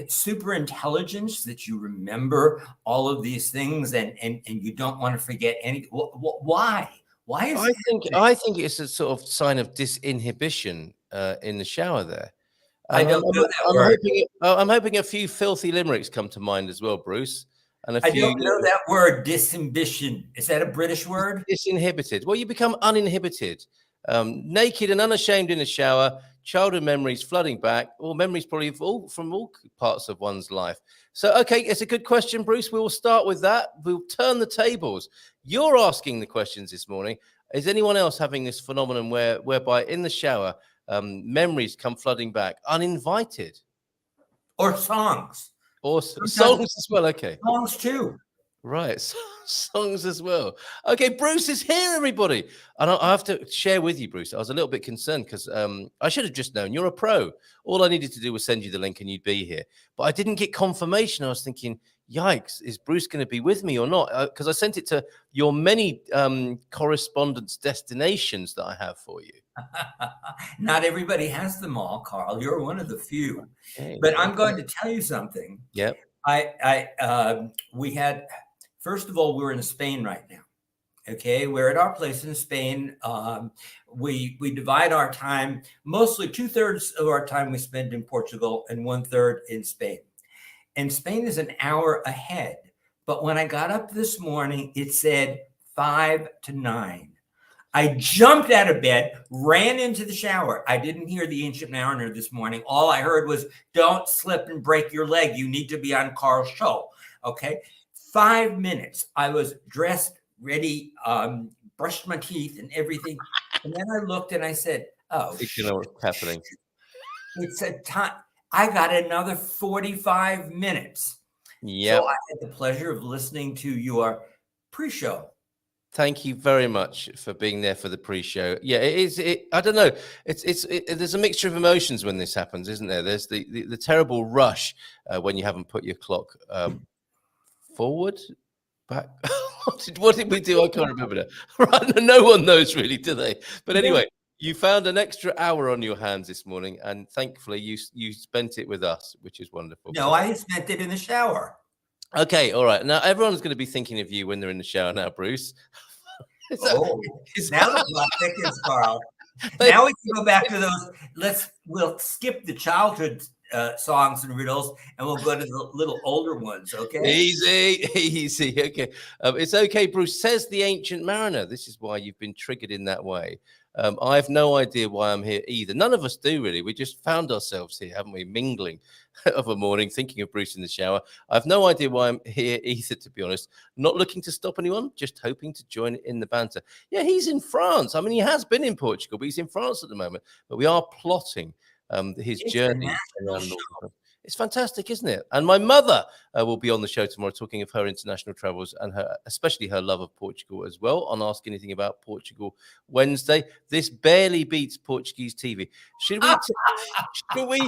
super intelligence that you remember all of these things and you don't want to forget any? Why is I think it's a sort of sign of disinhibition in the shower there. I don't know that word. I'm hoping a few filthy limericks come to mind as well, Bruce. And I don't know that word, disinhibition. Is that a British word? Disinhibited. Well, you become uninhibited, naked and unashamed in the shower. Childhood memories flooding back, or memories probably from all parts of one's life. So, okay, it's a good question, Bruce. We will start with that. We'll turn the tables. You're asking the questions this morning. Is anyone else having this phenomenon whereby in the shower, memories come flooding back, uninvited? Or songs. Or songs as well, okay. Songs too. Right, songs as well. Okay, Bruce is here, everybody. And I have to share with you, Bruce, I was a little bit concerned because I should have just known you're a pro. All I needed to do was send you the link and you'd be here. But I didn't get confirmation. I was thinking, yikes, is Bruce going to be with me or not? Because I sent it to your many correspondence destinations that I have for you. Not everybody has them all, Carl. You're one of the few. Okay, but I'm going to tell you something. Yep. We had... First of all, we're in Spain right now. Okay, we're at our place in Spain. We divide our time. Mostly 2/3 of our time we spend in Portugal and 1/3 in Spain. And Spain is an hour ahead. But when I got up this morning, it said 5 to 9. I jumped out of bed, ran into the shower. I didn't hear the Ancient Mariner this morning. All I heard was, "Don't slip and break your leg. You need to be on Carl's show." Okay. 5 minutes. I was dressed, ready, brushed my teeth and everything. And then I looked and I said, "Oh, you know what's happening." it's a time. I got another 45 minutes. Yeah. So I had the pleasure of listening to your pre-show. Thank you very much for being there for the pre-show. Yeah, it is. I don't know. There's a mixture of emotions when this happens, isn't there? There's the terrible rush when you haven't put your clock forward, back. What did we do? I can't remember now. Right, no one knows really, do they? But anyway, you found an extra hour on your hands this morning, and thankfully you spent it with us, which is wonderful. No, I spent it in the shower. Okay, all right. Now everyone's going to be thinking of you when they're in the shower now, Bruce. Now the plot thickens, Carl. Now we can go back to those. We'll skip the childhood songs and riddles, and we'll go to the little older ones. Okay. Easy. Okay. It's okay, Bruce. Says the ancient mariner. This is why you've been triggered in that way. I have no idea why I'm here either. None of us do really. We just found ourselves here, haven't we? Mingling of a morning, thinking of Bruce in the shower. I have no idea why I'm here either, to be honest. Not looking to stop anyone, just hoping to join in the banter. Yeah, he's in France. I mean, he has been in Portugal, but he's in France at the moment. But we are plotting his journey around North. It's fantastic, isn't it? And my mother will be on the show tomorrow talking of her international travels and especially her love of Portugal as well on Ask Anything About Portugal Wednesday. This barely beats Portuguese TV. Should we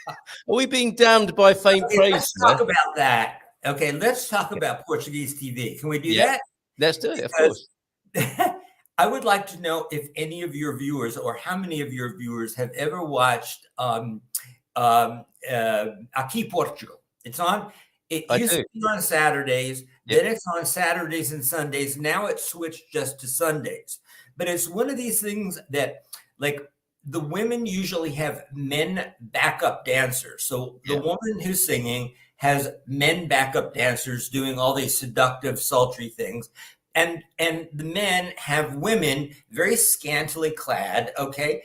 are we being damned by faint praise? Let's talk about that. Okay, let's talk about Portuguese TV. Can we do that? Let's do it, of course. I would like to know if any of your viewers or how many of your viewers have ever watched Aqui Portugal. It's on. It used to be on Saturdays. Then it's on Saturdays and Sundays. Now it's switched just to Sundays. But it's one of these things that, like, the women usually have men backup dancers. So the woman who's singing has men backup dancers doing all these seductive, sultry things. And the men have women very scantily clad. Okay.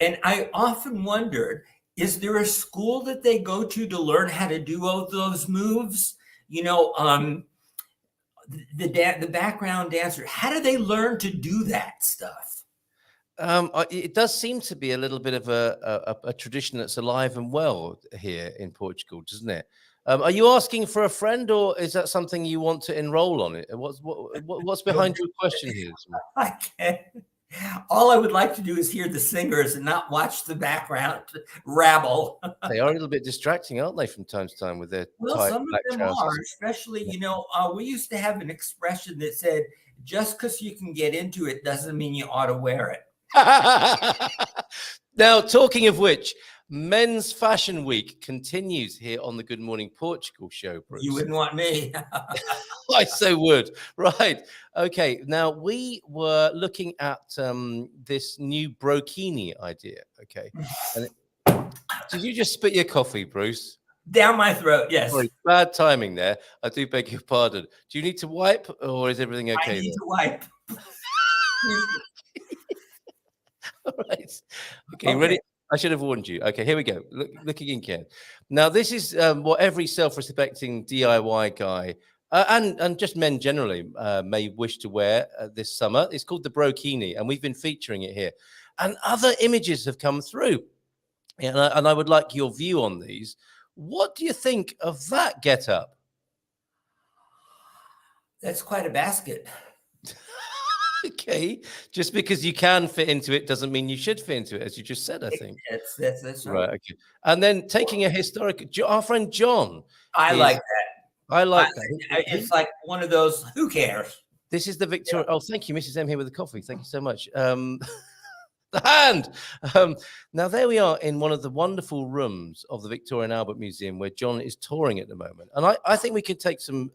And I often wondered, is there a school that they go to learn how to do all those moves? You know, the background dancer, how do they learn to do that stuff? It does seem to be a little bit of a tradition that's alive and well here in Portugal, doesn't it? Are you asking for a friend, or is that something you want to enroll on it? What's behind your question here? I can't. All I would like to do is hear the singers and not watch the background rabble. They are a little bit distracting, aren't they, from time to time with their some of them are, especially, you know, we used to have an expression that said, just because you can get into it doesn't mean you ought to wear it. Now, talking of which, Men's Fashion Week continues here on the Good Morning Portugal show, Bruce. You wouldn't want me. I so would. Right. Okay. Now, we were looking at this new brokini idea. Okay. And did you just spit your coffee, Bruce? Down my throat, yes. Sorry, bad timing there. I do beg your pardon. Do you need to wipe, or is everything okay? I need to wipe. All right. Okay, ready? I should have warned you. Okay, here we go. Look again, Ken. Now, this is what every self-respecting DIY guy and just men generally may wish to wear this summer. It's called the brokini, and we've been featuring it here. And other images have come through. And I would like your view on these. What do you think of that get-up? That's quite a basket. Okay, just because you can fit into it doesn't mean you should fit into it, as you just said, I think. That's right. Okay. And then taking a historic, our friend John. I like that. I like that. It's like one of those, who cares? This is the Victoria. Yeah. Oh, thank you, Mrs. M here with the coffee. Thank you so much. The hand. Now, there we are in one of the wonderful rooms of the Victoria and Albert Museum where John is touring at the moment. And I think we could take some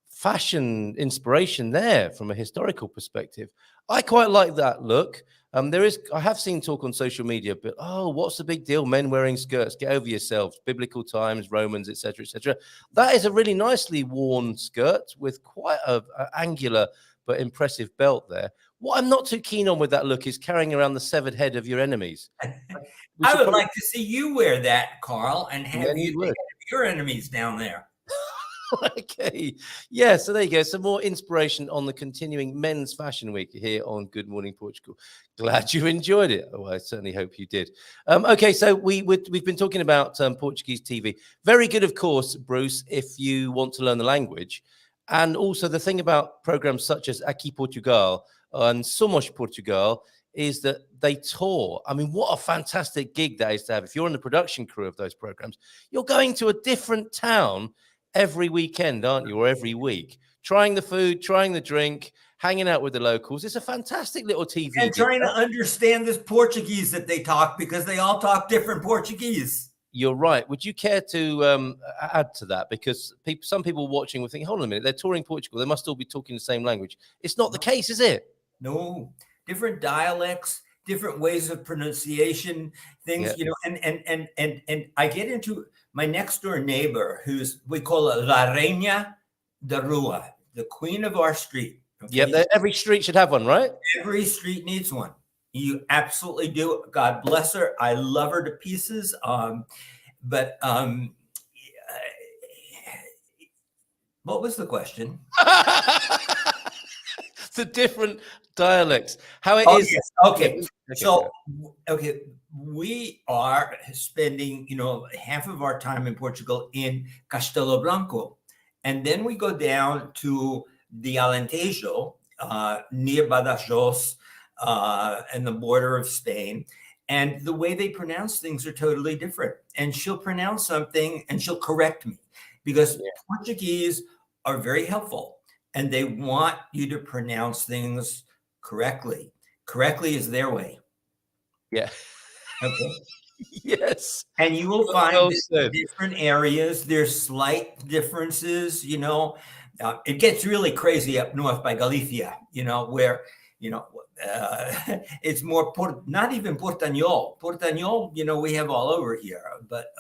fashion inspiration there from a historical perspective. I quite like that look. I have seen talk on social media, but what's the big deal? Men wearing skirts, get over yourselves. Biblical times, Romans, etc., etc. That is a really nicely worn skirt with quite a angular but impressive belt there. What I'm not too keen on with that look is carrying around the severed head of your enemies. I would like to see you wear that, Carl, and have you take your enemies down there. Okay. Yeah, so there you go. Some more inspiration on the continuing Men's Fashion Week here on Good Morning Portugal. Glad you enjoyed it. Oh, I certainly hope you did. Okay, so we've been talking about Portuguese TV. Very good, of course, Bruce, if you want to learn the language. And also the thing about programs such as Aqui Portugal and Somos Portugal is that they tour. I mean, what a fantastic gig that is to have. If you're on the production crew of those programs, you're going to a different town every weekend, aren't you? Or every week, trying the food, trying the drink, hanging out with the locals. It's a fantastic little TV And gig. trying to understand this Portuguese that they talk, because they all talk different Portuguese. You're right. Would you care to add to that? Because some people watching will think, hold on a minute, they're touring Portugal. They must all be talking the same language. It's not the case, is it? No, different dialects, different ways of pronunciation, things, you know, and I get into my next door neighbor, we call her La Reina de Rua, the queen of our street. Okay? Yeah, every street should have one, right? Every street needs one. You absolutely do. God bless her. I love her to pieces. But what was the question? The different dialects. How it is. Yes. Okay. So, okay, we are spending, you know, half of our time in Portugal in Castelo Branco. And then we go down to the Alentejo, near Badajoz, and the border of Spain. And the way they pronounce things are totally different. And she'll pronounce something and she'll correct me, because Portuguese are very helpful and they want you to pronounce things correctly. Correctly is their way. Yeah. Okay. Yes. And you will find that in different areas, there's slight differences, you know. It gets really crazy up north by Galicia, you know, where, you know, it's more, not even Portuñol. Portuñol, you know, we have all over here. But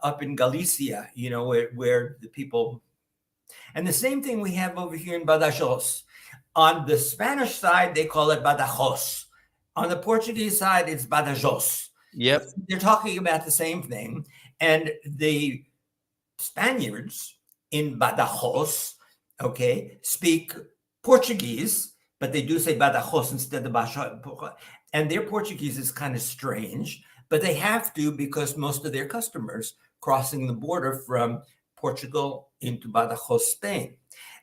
up in Galicia, you know, where the people, and the same thing we have over here in Badajoz. On the Spanish side, they call it Badajoz. On the Portuguese side, it's Badajoz. Yep. They're talking about the same thing. And the Spaniards in Badajoz, okay, speak Portuguese, but they do say Badajoz instead of Badajoz. And their Portuguese is kind of strange, but they have to, because most of their customers crossing the border from Portugal into Badajoz, Spain.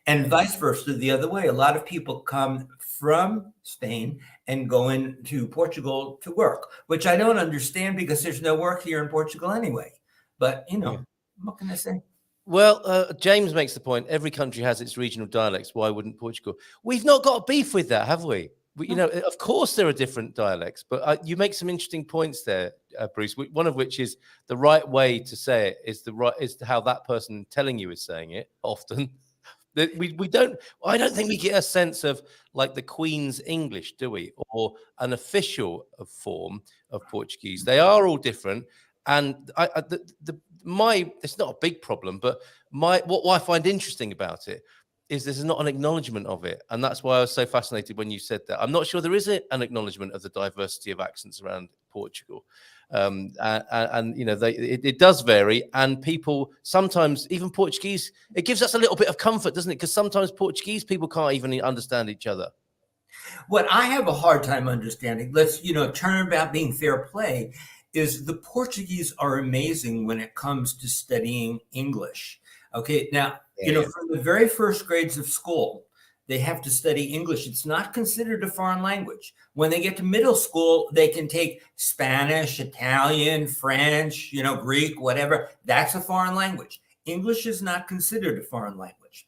And vice versa, the other way. A lot of people come from Spain and go into Portugal to work, which I don't understand, because there's no work here in Portugal anyway. But, you know, what can I say? Well, James makes the point, every country has its regional dialects. Why wouldn't Portugal? We've not got a beef with that, have we? You know, of course there are different dialects, but you make some interesting points there, Bruce. One of which is the right way to say it is how that person telling you is saying it often. We don't. I don't think we get a sense of like the Queen's English, do we? Or an official form of Portuguese. They are all different, and it's not a big problem, but what I find interesting about it is there's not an acknowledgement of it, and that's why I was so fascinated when you said that. I'm not sure there is an acknowledgement of the diversity of accents around Portugal. And you know, it does vary, and people sometimes, even Portuguese, it gives us a little bit of comfort, doesn't it? Because sometimes Portuguese people can't even understand each other. What I have a hard time understanding, let's, you know, turn about being fair play, is the Portuguese are amazing when it comes to studying English. Okay, now, you know, from the very first grades of school, they have to study English. It's not considered a foreign language. When they get to middle school, they can take Spanish, Italian, French, you know, Greek, whatever. That's a foreign language. English is not considered a foreign language.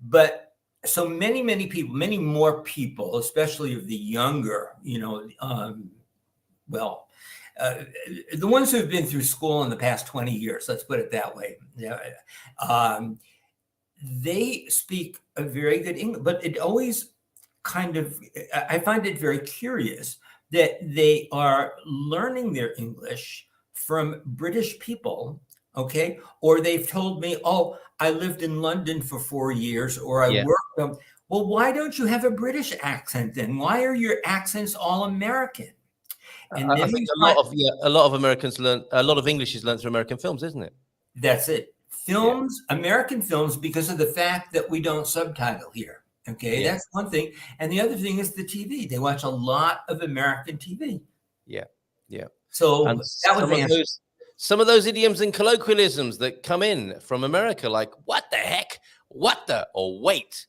But so many people, many more people, especially of the younger, you know, the ones who have been through school in the past 20 years, let's put it that way. They speak a very good English, but it always I find it very curious that they are learning their English from British people, okay? Or they've told me, oh, I lived in London for 4 years, or I worked. Well, why don't you have a British accent then? Why are your accents all American? And I think a lot of Americans learn, a lot of English is learned through American films, isn't it? That's it. films, American films, because of the fact that we don't subtitle here. Okay, that's one thing. And the other thing is the TV. They watch a lot of American TV. Yeah. So And that was the answer. some of those idioms and colloquialisms that come in from America, like "what the heck," "what the," or "wait,"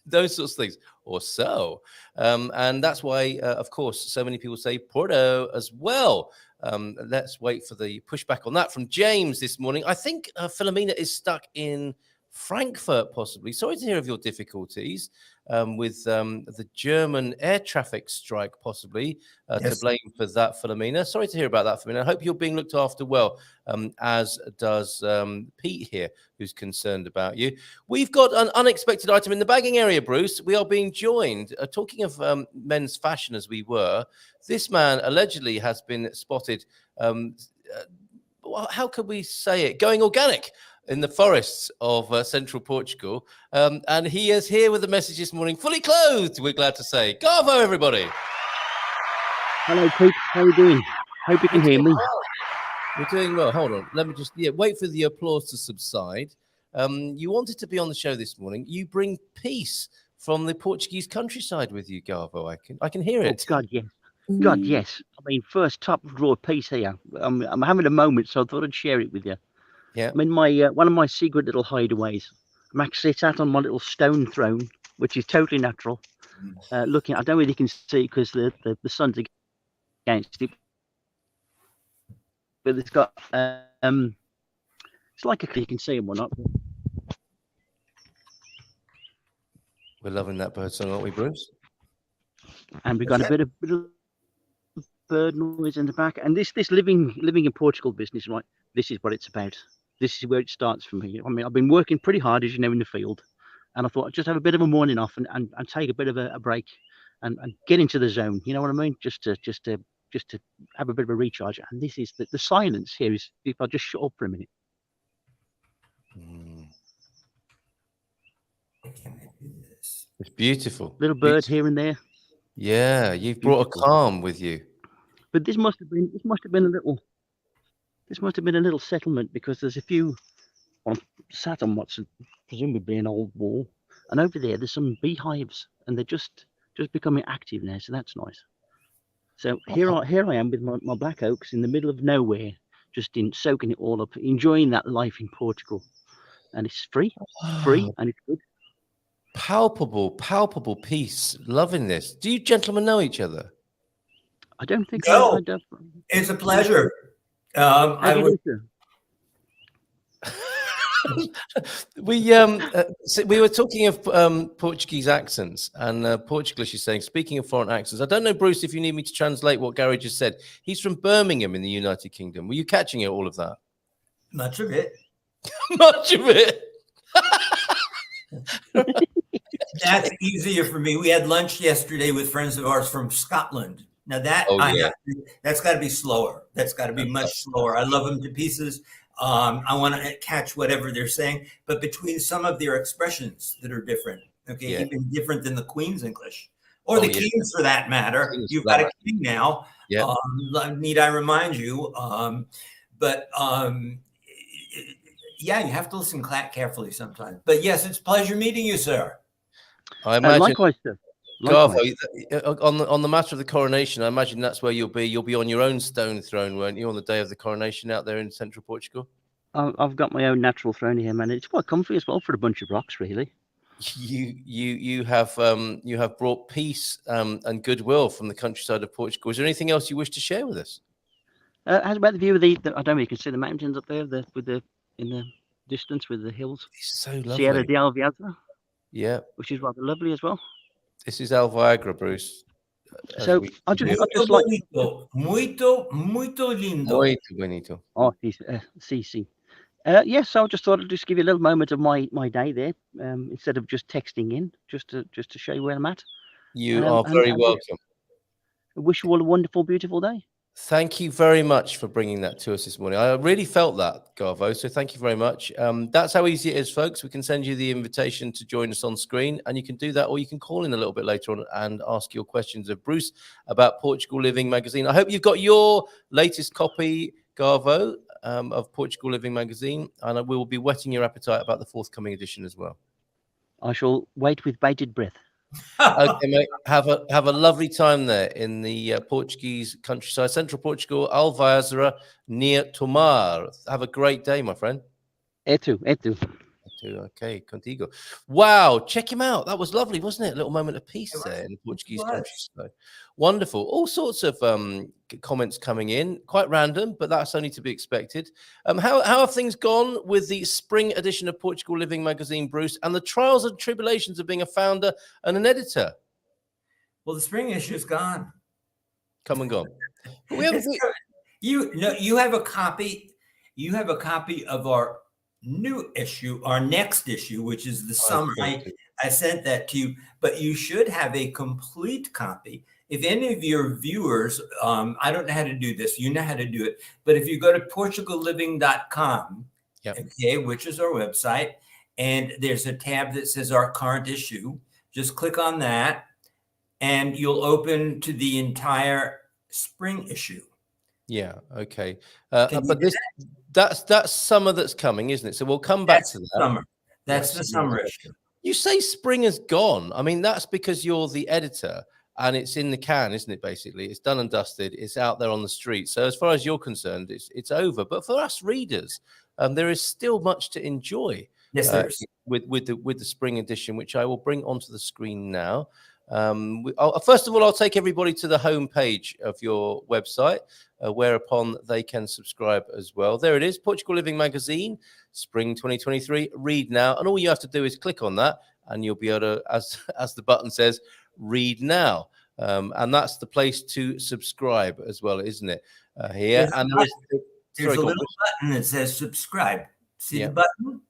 those sorts of things, or "so," and that's why, of course, so many people say Porto as well. Let's wait for the pushback on that from James this morning. I think Philomena is stuck in Frankfurt, possibly. Sorry to hear of your difficulties with the German air traffic strike, possibly to blame for that, Philomena. Sorry to hear about that, Philomena. I hope you're being looked after well, as does Pete here, who's concerned about you. We've got an unexpected item in the bagging area, Bruce. We are being joined, talking of men's fashion as we were, this man allegedly has been spotted, how could we say it, going organic in the forests of central Portugal. And he is here with a message this morning, fully clothed, we're glad to say. Garvo, everybody. Hello, Pete. How are you doing? Hope you can hear me. We're doing well. Hold on. Let me just wait for the applause to subside. You wanted to be on the show this morning. You bring peace from the Portuguese countryside with you, Garvo. I can hear it. Oh, God, yes. God, yes. I mean, first top drawer piece here. I'm having a moment, so I thought I'd share it with you. Yeah. I'm in my one of my secret little hideaways. I'm actually sat on my little stone throne, which is totally natural. Looking, I don't really can see because the sun's against it, but it's got it's like you can see them or not. We're loving that bird song, aren't we, Bruce? And we've got a bit of bird noise in the back. And this living in Portugal business, right? This is what it's about. This is where it starts for me. I mean, I've been working pretty hard, as you know, in the field, and I thought I'd just have a bit of a morning off and take a bit of a break and get into the zone. You know what I mean? Just to have a bit of a recharge. And this is the silence here is, if I just shut up for a minute. It's beautiful. Little bird here and there. Yeah, you've brought a calm with you. But this must have been a little settlement, because there's a few. I'm sat on what's presumably an old wall, and over there's some beehives, and they're just becoming active now, so that's nice. So here I am with my black oaks in the middle of nowhere, just soaking it all up, enjoying that life in Portugal, and it's free, and it's good. Palpable peace. Loving this. Do you gentlemen know each other? I don't think No. I don't. It's a pleasure. We were talking of Portuguese accents and Portuglish is saying, speaking of foreign accents, I don't know, Bruce, if you need me to translate what Gary just said. He's from Birmingham in the United Kingdom. Were you catching it, all of that? Much of it. Much of it. That's easier for me. We had lunch yesterday with friends of ours from Scotland. Now that that's got to be slower. That's got to be much slower. I love them to pieces. I want to catch whatever they're saying, but between some of their expressions that are different, even different than the Queen's English or the King's for that matter. You've got a king now. Yeah. Need I remind you? You have to listen carefully sometimes. But yes, it's a pleasure meeting you, sir. I imagine. Likewise, sir. Garvo, on the matter of the coronation, I imagine that's where you'll be. You'll be on your own stone throne, won't you, on the day of the coronation out there in central Portugal? I've got my own natural throne here, man. It's quite comfy as well for a bunch of rocks, really. You have brought peace and goodwill from the countryside of Portugal. Is there anything else you wish to share with us? How's about the view of the I don't know if you can see the mountains up there, in the distance with the hills. It's so lovely. Sierra de Alviadra. Yeah, which is rather lovely as well. This is Alviagra, Bruce. So I just like muito lindo. Muito bonito. Oh, sí. Yes, so I just thought I'd just give you a little moment of my day there, instead of just texting in, just to show you where I'm at. You are very welcome. I wish you all a wonderful, beautiful day. Thank you very much for bringing that to us this morning. I really felt that, Garvo, so thank you very much. That's how easy it is, folks. We can send you the invitation to join us on screen, and you can do that, or you can call in a little bit later on and ask your questions of Bruce about Portugal Living magazine. I hope you've got your latest copy, Garvo. of Portugal Living magazine, and we will be whetting your appetite about the forthcoming edition as well. I shall wait with bated breath. Okay, mate. Have a lovely time there in the Portuguese countryside, central Portugal, Alvázora, near Tomar. Have a great day, my friend. Etu. Okay, contigo. Wow, check him out. That was lovely, wasn't it? A little moment of peace there in the Portuguese countryside. Wonderful. All sorts of comments coming in, quite random, but that's only to be expected. How have things gone with the spring edition of Portugal Living magazine, Bruce, and the trials and tribulations of being a founder and an editor? Well, the spring issue is gone. Come and gone. But we haven't. You have a copy. You have a copy of our new issue, our next issue, which is the summer. I sent that to you, but you should have a complete copy. If any of your viewers, I don't know how to do this, you know how to do it, but if you go to portugalliving.com, okay, which is our website, and there's a tab that says our current issue, just click on that, and you'll open to the entire spring issue. Yeah, okay. But that's summer that's coming, isn't it? So we'll come back to that. Summer. That's the summer issue. You say spring is gone. I mean, that's because you're the editor and it's in the can, isn't it? Basically, it's done and dusted. It's out there on the street. So as far as you're concerned, it's over. But for us readers, there is still much to enjoy. Yes, there is. With the spring edition, which I will bring onto the screen now. First of all, I'll take everybody to the home page of your website, whereupon they can subscribe as well. There it is, Portugal Living Magazine, Spring 2023. Read now, and all you have to do is click on that, and you'll be able to, as the button says, read now, and that's the place to subscribe as well, isn't it? Here, and there's a little button that says subscribe. See the button?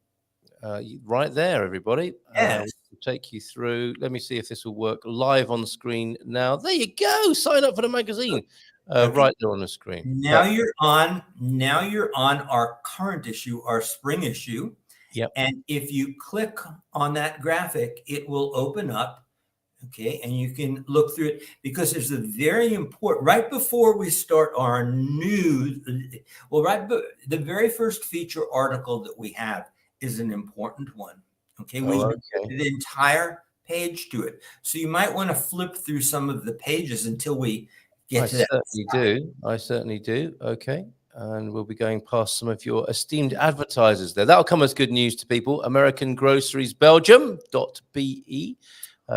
Right there, everybody. Yes. Take you through. Let me see if this will work live on the screen now. There you go. Sign up for the magazine. Right there on the screen. Now you're on our current issue, our spring issue. Yep. And if you click on that graphic, it will open up. Okay, and you can look through it because there's a very important, right before we start our news, the very first feature article that we have is an important one. Okay, we did the entire page to it. So you might want to flip through some of the pages until we get to that. I certainly do. Okay. And we'll be going past some of your esteemed advertisers there. That'll come as good news to people. American Groceries Belgium.be.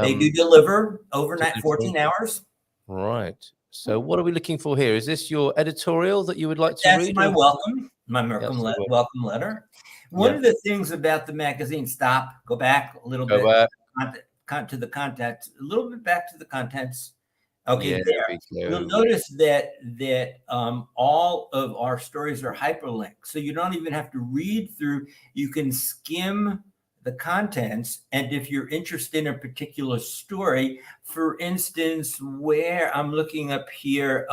They do deliver overnight 14 hours. Right. So what are we looking for here? Is this your editorial that you would like to read? That's my welcome letter. One of the things about the magazine, go back a little bit to the contents, a little bit back to the contents. Okay, there. You'll notice that all of our stories are hyperlinked. So you don't even have to read through. You can skim the contents. And if you're interested in a particular story, for instance, where I'm looking up here,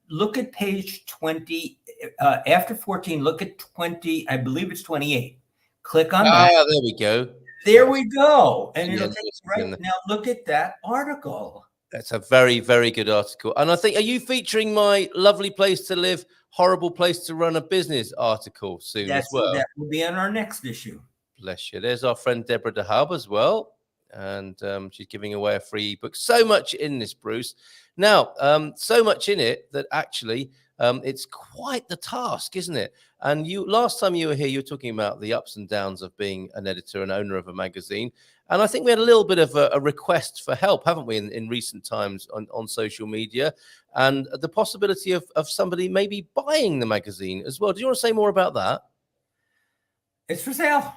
look at page 20. After 14, look at 20. I believe it's 28. Click on that. There we go. There we go. And it'll take you right now. Look at that article. That's a very, very good article. And I think, are you featuring my lovely place to live, horrible place to run a business article soon as well? That will be on our next issue. Bless you. There's our friend Deborah de Hub as well. And she's giving away a free ebook. So much in this, Bruce. Now, so much in it that actually it's quite the task, isn't it? And last time you were here, you were talking about the ups and downs of being an editor and owner of a magazine. And I think we had a little bit of a request for help, haven't we, in recent times on social media, and the possibility of somebody maybe buying the magazine as well. Do you want to say more about that? It's for sale.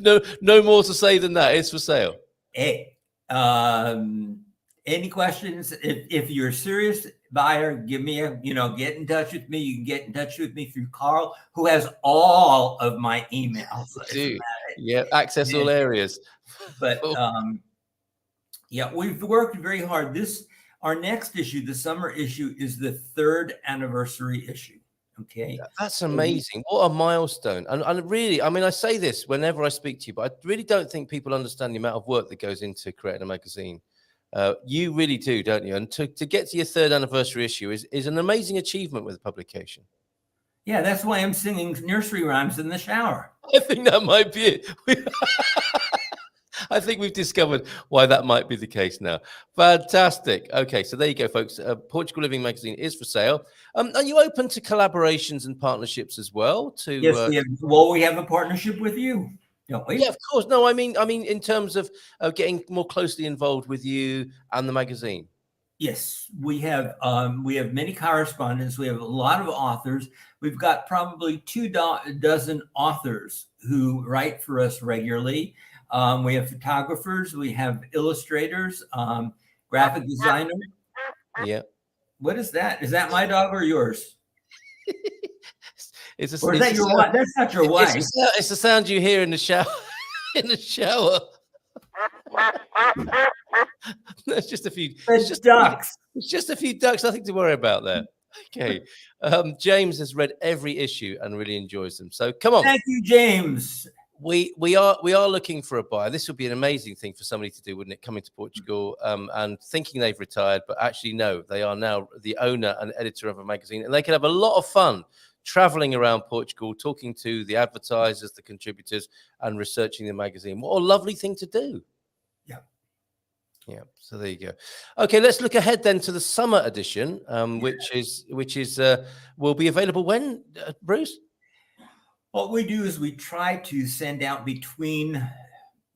No more to say than that. It's for sale. Hey, any questions? If you're a serious buyer, give me get in touch with me. You can get in touch with me through Carl, who has all of my emails. Yeah, access all areas. But we've worked very hard. Our next issue, the summer issue, is the 3rd anniversary issue. Okay, that's amazing. What a milestone. And really, I mean, I say this whenever I speak to you, but I really don't think people understand the amount of work that goes into creating a magazine. You really do, don't you? And to get to your 3rd anniversary issue is an amazing achievement with the publication. Yeah, that's why I'm singing nursery rhymes in the shower. I think that might be it. I think we've discovered why that might be the case now. Fantastic. Okay, so there you go, folks. Portugal Living magazine is for sale. Are you open to collaborations and partnerships as well? Yes, we have a partnership with you, don't we? Yeah, of course. No, I mean, in terms of getting more closely involved with you and the magazine. Yes, we have many correspondents. We have a lot of authors. We've got probably 24 authors who write for us regularly. We have photographers, we have illustrators, graphic designers. Yeah. What is that? Is that my dog or yours? Is that your wife? That's not your wife. It's the sound you hear in the shower. In the shower. There's just a few. It's just ducks. It's just a few ducks. Nothing to worry about there. Okay. James has read every issue and really enjoys them. So come on. Thank you, James. We are looking for a buyer. This would be an amazing thing for somebody to do, wouldn't it? Coming to Portugal and thinking they've retired, but actually no, they are now the owner and editor of a magazine, and they can have a lot of fun traveling around Portugal, talking to the advertisers, the contributors, and researching the magazine. What a lovely thing to do. Yeah. So there you go. Okay, let's look ahead then to the summer edition, which is will be available when, Bruce? What we do is we try to send out between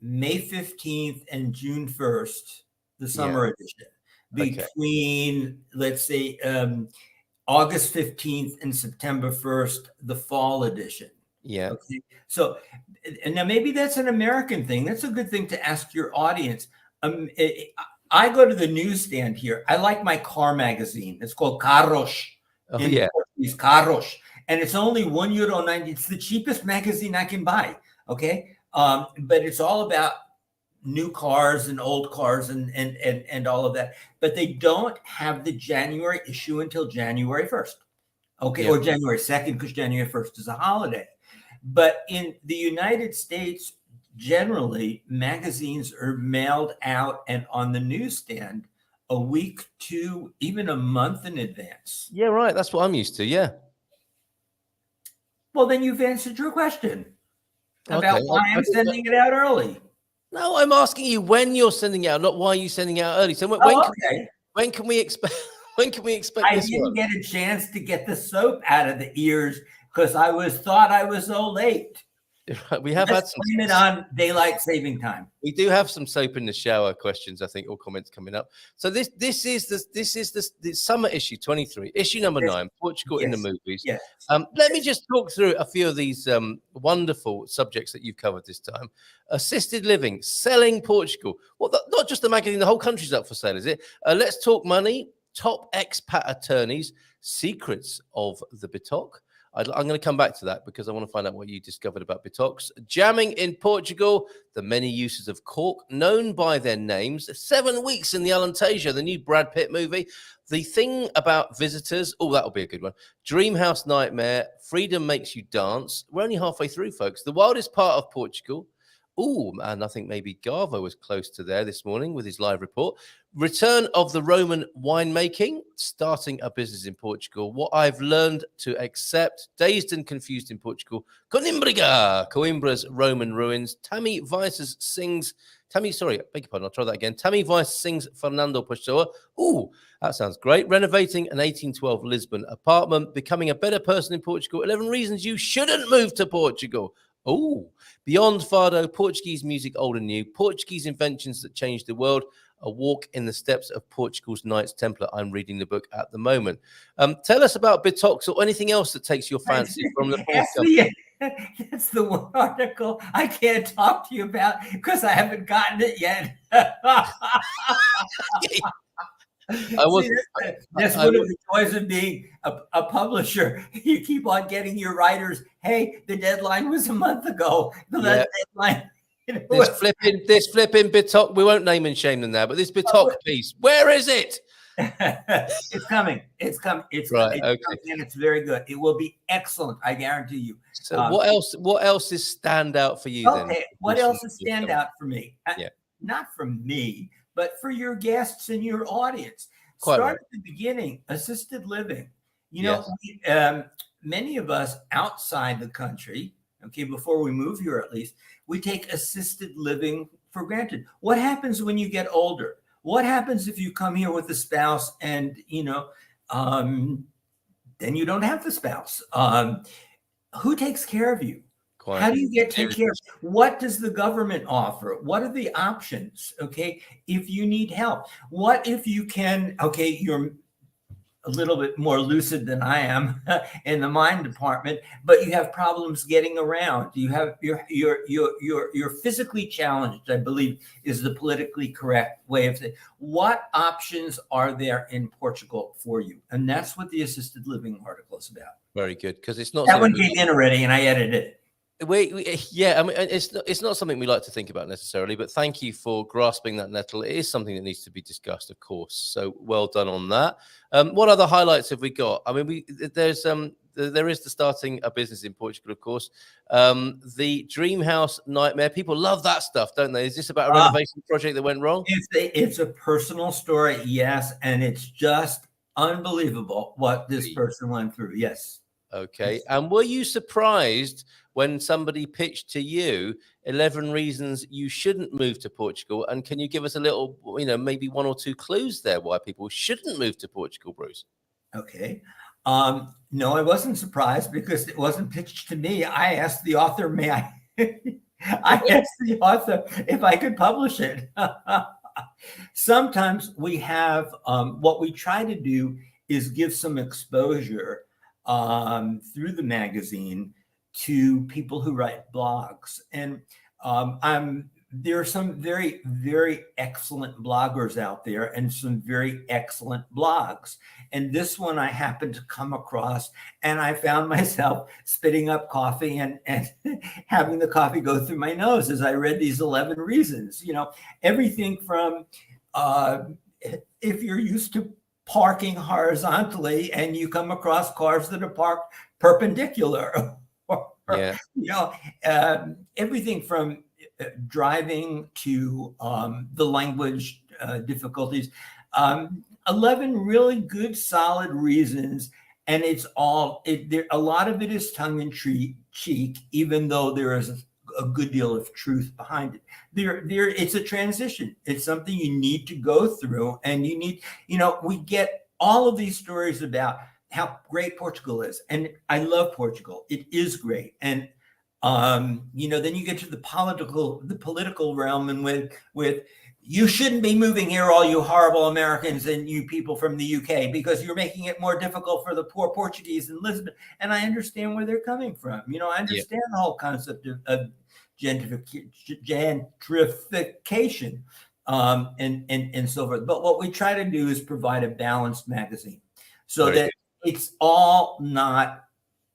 May 15th and June 1st, the summer edition. Between, let's say, August 15th and September 1st, the fall edition. Yeah. Okay. So, and now maybe that's an American thing. That's a good thing to ask your audience. I go to the newsstand here. I like my car magazine. It's called Carros. Portuguese, Carros. And it's only €1.90. It's the cheapest magazine I can buy. Okay. But it's all about new cars and old cars and all of that. But they don't have the January issue until January 1st. Okay. Or January 2nd, because January 1st is a holiday. But in the United States, generally, magazines are mailed out and on the newsstand a week to even a month in advance. Yeah, right. That's what I'm used to. Yeah. Well, then you've answered your question about why I'm sending it out early. No, I'm asking you when you're sending it out, not why you're sending it out early. So when can we expect? When can we expect? I didn't get a chance to get the soap out of the ears because I thought I was so late. We have had some. Blame it on daylight saving time. We do have some soap in the shower questions, I think, or comments coming up. So this is the summer issue 23, issue number 9, Portugal in the movies. Yes. Let me just talk through a few of these wonderful subjects that you've covered this time. Assisted living, selling Portugal. Well, not just the magazine, the whole country's up for sale, is it? Let's talk money, top expat attorneys, secrets of the Bitoque. I'm going to come back to that because I want to find out what you discovered about Bitoques. Jamming in Portugal, the many uses of cork, known by their names. 7 weeks in the Alentejo, the new Brad Pitt movie. The thing about visitors. Oh, that'll be a good one. Dreamhouse Nightmare. Freedom makes you dance. We're only halfway through, folks. The wildest part of Portugal. Oh, and I think maybe Garvo was close to there this morning with his live report. Return of the Roman winemaking, starting a business in Portugal. What I've learned to accept, dazed and confused in Portugal. Coimbra's Roman ruins. Tammy Weiss sings Fernando Pessoa. Ooh, that sounds great. Renovating an 1812 Lisbon apartment. Becoming a better person in Portugal. 11 reasons you shouldn't move to Portugal. Oh, Beyond Fado, Portuguese music, old and new, Portuguese inventions that changed the world, a walk in the steps of Portugal's Knights Templar. I'm reading the book at the moment. Tell us about Bitoques or anything else that takes your fancy from the book. That's the one article I can't talk to you about because I haven't gotten it yet. That's one of the joys of being a publisher. You keep on getting your writers. Hey, the deadline was a month ago. Deadline. This flipping Bitoque. We won't name and shame them now, but this Bitoque piece. Where is it? It's coming. It's coming. It's right. Okay. And it's very good. It will be excellent. I guarantee you. So what else is stand out for you then? Okay. What else is stand out for me? Not from me, but for your guests and your audience. Quite Start right. at the beginning. Assisted living. Yes. Many of us outside the country, okay, before we move here at least, we take assisted living for granted. What happens when you get older? What happens if you come here with a spouse and, then you don't have the spouse? Who takes care of you? Quite. How do you get taken care of? What does the government offer? What are the options? Okay, if you need help, what if you can? Okay, you're a little bit more lucid than I am in the mind department, but you have problems getting around. You have you're physically challenged, I believe is the politically correct way of saying. What options are there in Portugal for you? And that's what the assisted living article is about. Very good, because it's not that one came in already, and I edited it. Yeah, I mean, it's not something we like to think about necessarily, but thank you for grasping that nettle. It is something that needs to be discussed, of course. So well done on that. What other highlights have we got? I mean, there is the starting a business in Portugal, of course. The dream house nightmare. People love that stuff, don't they? Is this about a renovation project that went wrong? It's a personal story, yes, and it's just unbelievable what this person went through. Yes. Okay. And were you surprised when somebody pitched to you 11 reasons you shouldn't move to Portugal? And can you give us a little, maybe one or two clues there why people shouldn't move to Portugal, Bruce? Okay. No, I wasn't surprised because it wasn't pitched to me. I asked the author, I asked the author if I could publish it. Sometimes we have, what we try to do is give some exposure through the magazine to people who write blogs. And there are some very, very excellent bloggers out there and some very excellent blogs. And this one I happened to come across, and I found myself spitting up coffee and having the coffee go through my nose as I read these 11 reasons. Everything from if you're used to parking horizontally and you come across cars that are parked perpendicular, everything from driving to the language difficulties. 11 really good, solid reasons, and it's all. A lot of it is tongue in cheek, even though there is a good deal of truth behind it. It's a transition. It's something you need to go through, and you need. We get all of these stories about how great Portugal is, and I love Portugal. It is great, and then you get to the political realm, and with you shouldn't be moving here, all you horrible Americans and you people from the UK, because you're making it more difficult for the poor Portuguese in Lisbon. And I understand where they're coming from. I understand the whole concept of gentrification and so forth. But what we try to do is provide a balanced magazine so that it's all not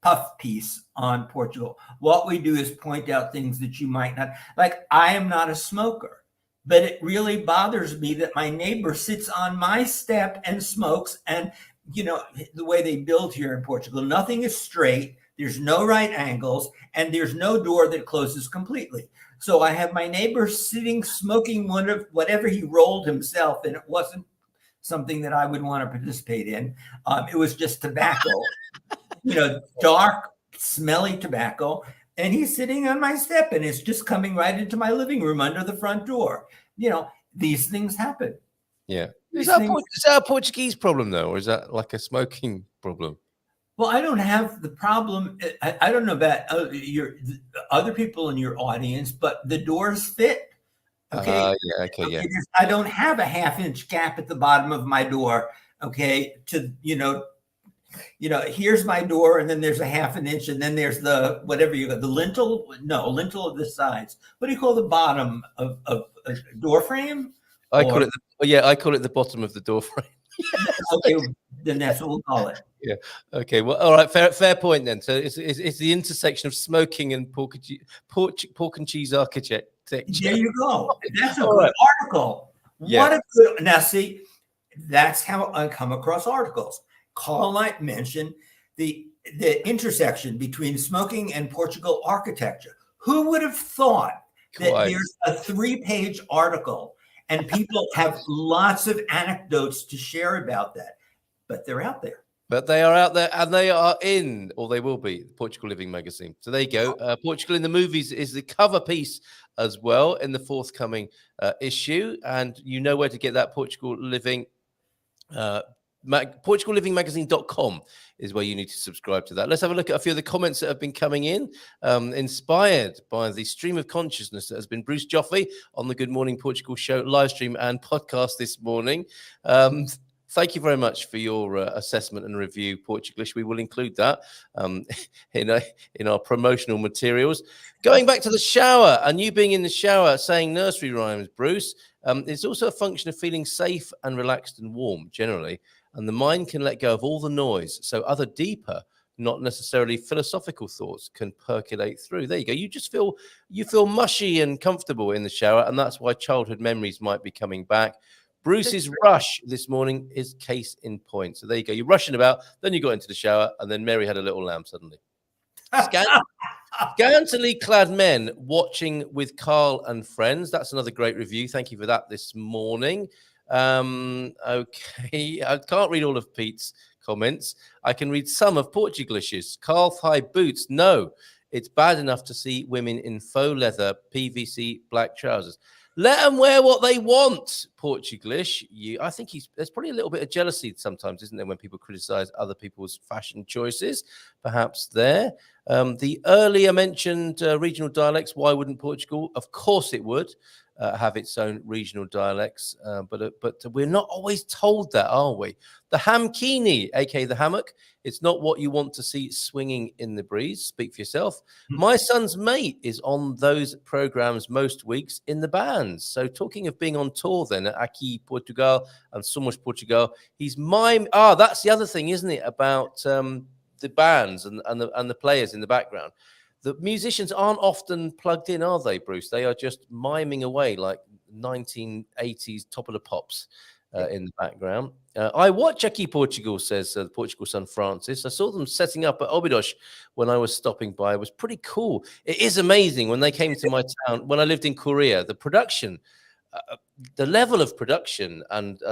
puff piece on Portugal. What we do is point out things that you might not like. I am not a smoker, but it really bothers me that my neighbor sits on my step and smokes. And the way they build here in Portugal, nothing is straight. There's no right angles, and there's no door that closes completely. So I have my neighbor sitting smoking whatever he rolled himself, and it wasn't something that I would want to participate in. It was just tobacco. Dark, smelly tobacco, and he's sitting on my step, and it's just coming right into my living room under the front door. These things happen. Yeah. Is that a Portuguese problem, though, or is that like a smoking problem? Well, I don't have the problem. I don't know about your other people in your audience, but the doors fit. Okay. I don't have a 1/2-inch gap at the bottom of my door. Okay. Here's my door, and then there's a 1/2 inch, and then there's the whatever you got, the lintel. No, lintel of the sides. What do you call the bottom of a door frame? I call it the bottom of the door frame. Okay, then that's what we'll call it. Yeah. Okay. Well, all right. Fair point then. So it's the intersection of smoking and pork and cheese architecture. There you go. That's a good article. Yeah. What a good. Now, see, that's how I come across articles. Carl Knight mentioned the intersection between smoking and Portugal architecture. Who would have thought that there's a 3-page article And people have lots of anecdotes to share about that, but they're out there. But they are out there, and they are in, or they will be, Portugal Living magazine. So there you go. Portugal in the Movies is the cover piece as well in the forthcoming issue. And you know where to get that. Portugal Living, PortugalLivingMagazine.com is where you need to subscribe to that. Let's have a look at a few of the comments that have been coming in, inspired by the stream of consciousness that has been Bruce Joffe on the Good Morning Portugal show, live stream and podcast this morning. Thank you very much for your assessment and review, Portuglish. We will include that in our promotional materials. Going back to the shower, and you being in the shower saying nursery rhymes, Bruce, it's also a function of feeling safe and relaxed and warm generally, and the mind can let go of all the noise, so other deeper, not necessarily philosophical thoughts can percolate through. There you go. You feel mushy and comfortable in the shower, and that's why childhood memories might be coming back. Bruce's rush this morning is case in point. So there you go. You're rushing about, then you got into the shower, and then Mary had a little lamb suddenly. Scantily clad men watching with Carl and friends. That's another great review. Thank you for that this morning. Okay, I can't read all of Pete's comments. I can read some of Portugalish's. Carl thigh boots. No, it's bad enough to see women in faux leather, PVC, black trousers. Let them wear what they want, Portuglish. I think there's probably a little bit of jealousy sometimes, isn't there, when people criticize other people's fashion choices, perhaps there. The earlier mentioned regional dialects, why wouldn't Portugal? Of course it would have its own regional dialects, but we're not always told that, are we? The hamkini, aka the hammock, it's not what you want to see swinging in the breeze. Speak for yourself. My son's mate is on those programs most weeks in the bands. So talking of being on tour then at Aqui Portugal and Somos Portugal, he's that's the other thing, isn't it, about the bands and the players in the background. The musicians aren't often plugged in, are they, Bruce? They are just miming away like 1980s Top of the Pops in the background. I watch Aqui Portugal, says the Portugal son Francis. I saw them setting up at Óbidos when I was stopping by. It was pretty cool. It is amazing when they came to my town, when I lived in Korea, the production, the level of production and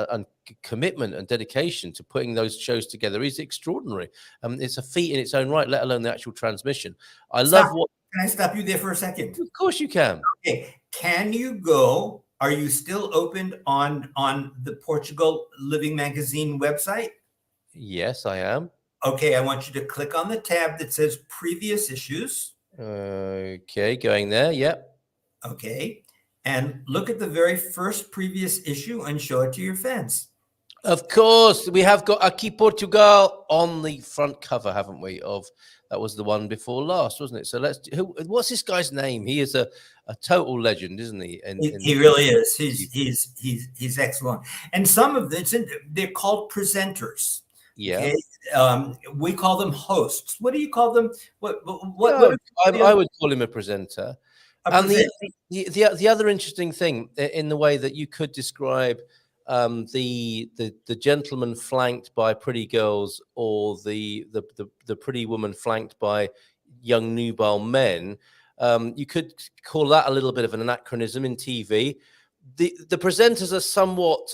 commitment and dedication to putting those shows together is extraordinary. It's a feat in its own right, let alone the actual transmission. Can I stop you there for a second? Of course you can. Okay. Can you go? Are you still open on the Portugal Living magazine website? Yes, I am. Okay, I want you to click on the tab that says previous issues. Okay, going there. Yep. Okay. And look at the very first previous issue and show it to your fans. Of course, we have got Aqui Portugal on the front cover, haven't we? That was the one before last, wasn't it? So what's this guy's name? He is a total legend, isn't he? He really is. He's excellent. And some of this, they're called presenters. Yeah. Okay? We call them hosts. What do you call them? I would call him a presenter. And the other interesting thing in the way that you could describe the gentleman flanked by pretty girls or the pretty woman flanked by young nubile men, you could call that a little bit of an anachronism in TV. The presenters are somewhat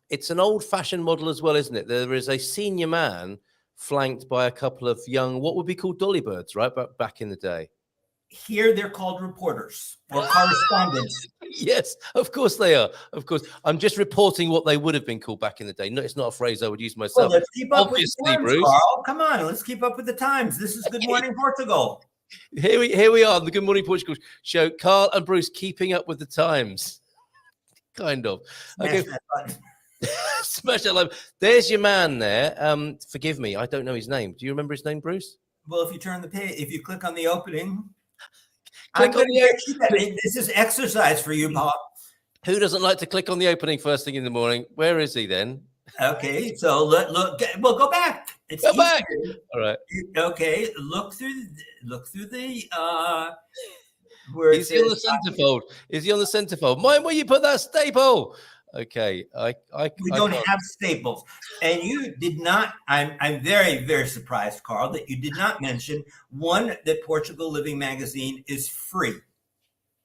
it's an old-fashioned model as well, isn't it? There is a senior man flanked by a couple of young, what would be called dolly birds, right? But back in the day. Here they're called reporters or correspondents. Yes, of course they are. Of course. I'm just reporting what they would have been called back in the day. No, it's not a phrase I would use myself. Well, let's keep up with the times, Bruce. Carl. Come on, let's keep up with the times. This is Good Morning Portugal. Here we are on the Good Morning Portugal show. Carl and Bruce keeping up with the times. Kind of. Smash that button. Smash that button. There's your man there. Forgive me, I don't know his name. Do you remember his name, Bruce? Well, if you turn the page, if you click on the opening. This is exercise for you, Bob. Who doesn't like to click on the opening first thing in the morning? Where is he then? Okay, so go back. Go back. All right. Okay, look through the where is he on the centerfold? Is he on the centerfold? Mind where you put that staple. Okay, we don't have staples, and you did not. I'm very, very surprised, Carl, that you did not mention one, that Portugal Living magazine is free.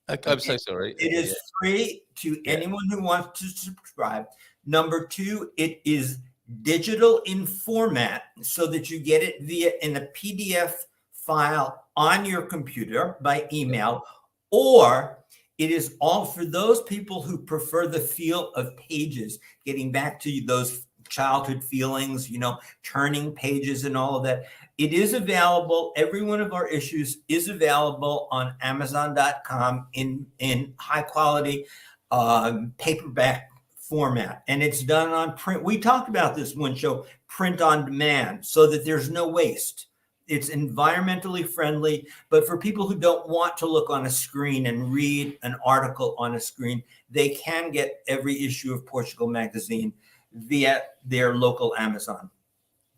I'm so sorry. It is free to anyone who wants to subscribe. Number two, it is digital in format so that you get it in a PDF file on your computer by email, or it is all for those people who prefer the feel of pages, getting back to those childhood feelings, turning pages and all of that. It is available. Every one of our issues is available on Amazon.com in high quality paperback format. And it's done on print. We talked about this one show, print on demand, so that there's no waste. It's environmentally friendly, but for people who don't want to look on a screen and read an article on a screen, they can get every issue of Portugal Magazine via their local Amazon.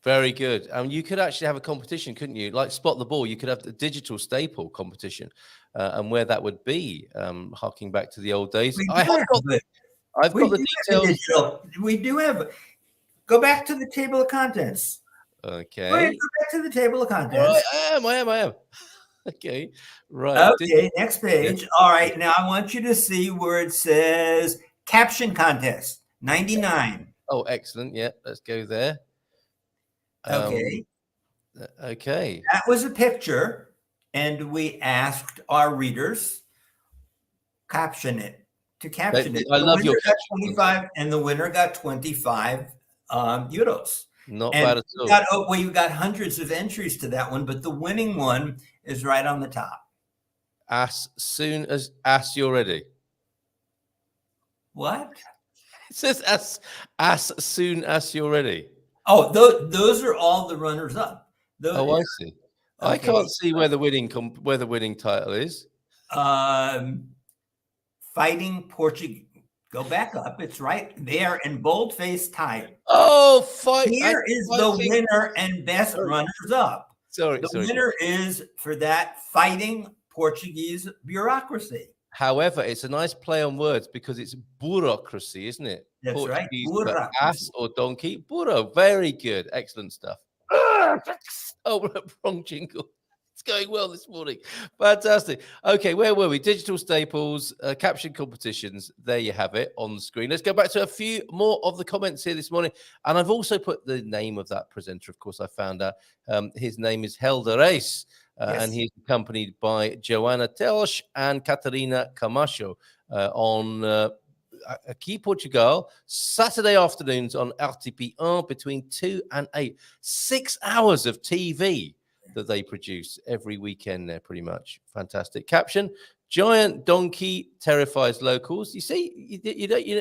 Very good. You could actually have a competition, couldn't you? Like Spot the Ball, you could have the digital staple competition, and where that would be, harking back to the old days. I've got the details. We do have. Go back to the table of contents. Okay. Go back to the table of contents. Oh, I am. Okay. Right. Okay. Next page. Yes. All right. Now I want you to see where it says caption contest 99. Oh, excellent. Yeah. Let's go there. Okay. Okay. That was a picture, and we asked our readers caption it. I love your caption. 25, and the winner got 25 euros. Not bad at all. You got hundreds of entries to that one, but the winning one is right on the top. As soon as you're ready. What? It says as soon as you're ready. Oh, those are all the runners up. I see. Okay. I can't see where the winning title is. Fighting Portugal. Go back up. It's right there in bold-faced type. Oh, fight! Here is the winner and best runners up. The winner is for that fighting Portuguese bureaucracy. However, it's a nice play on words because it's bureaucracy, isn't it? That's Portuguese right. for ass or donkey. Burro. Very good. Excellent stuff. Oh, wrong jingle. It's going well this morning. Fantastic. Okay, where were we? Digital staples, caption competitions. There you have it on the screen. Let's go back to a few more of the comments here this morning. And I've also put the name of that presenter. Of course, I found out his name is Helder Reis. And he's accompanied by Joanna Telsch and Catarina Camacho on Aqui Portugal, Saturday afternoons on RTP1 between 2 and 8. 6 hours of TV that they produce every weekend there, pretty much. Fantastic. Caption: giant donkey terrifies locals. You see,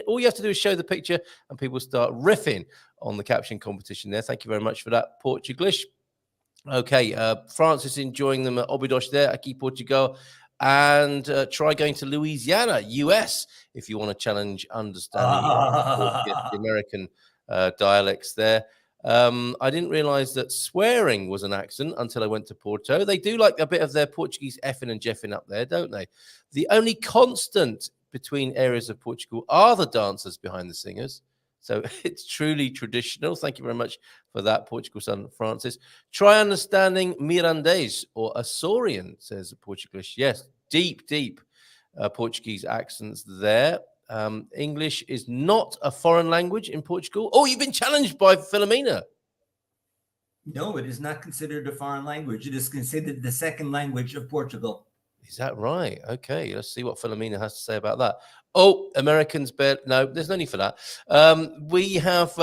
all you have to do is show the picture and people start riffing on the caption competition there. Thank you very much for that, Portuglish. Okay, France is enjoying them at Obidos there, Aqui Portugal. And try going to Louisiana, US, if you want to challenge understanding the American dialects there. I didn't realize that swearing was an accent until I went to Porto. They do like a bit of their Portuguese effing and jeffing up there, don't they? The only constant between areas of Portugal are the dancers behind the singers. So it's truly traditional. Thank you very much for that, Portugal son Francis. Try understanding Mirandês or Açorian, says Portuguese. Yes, deep Portuguese accents there. English is not a foreign language in Portugal. Oh, you've been challenged by Philomena. No, it is not considered a foreign language. It is considered the second language of Portugal. Is that right? Okay, let's see what Philomena has to say about that. Oh, Americans, but no, there's no need for that. We have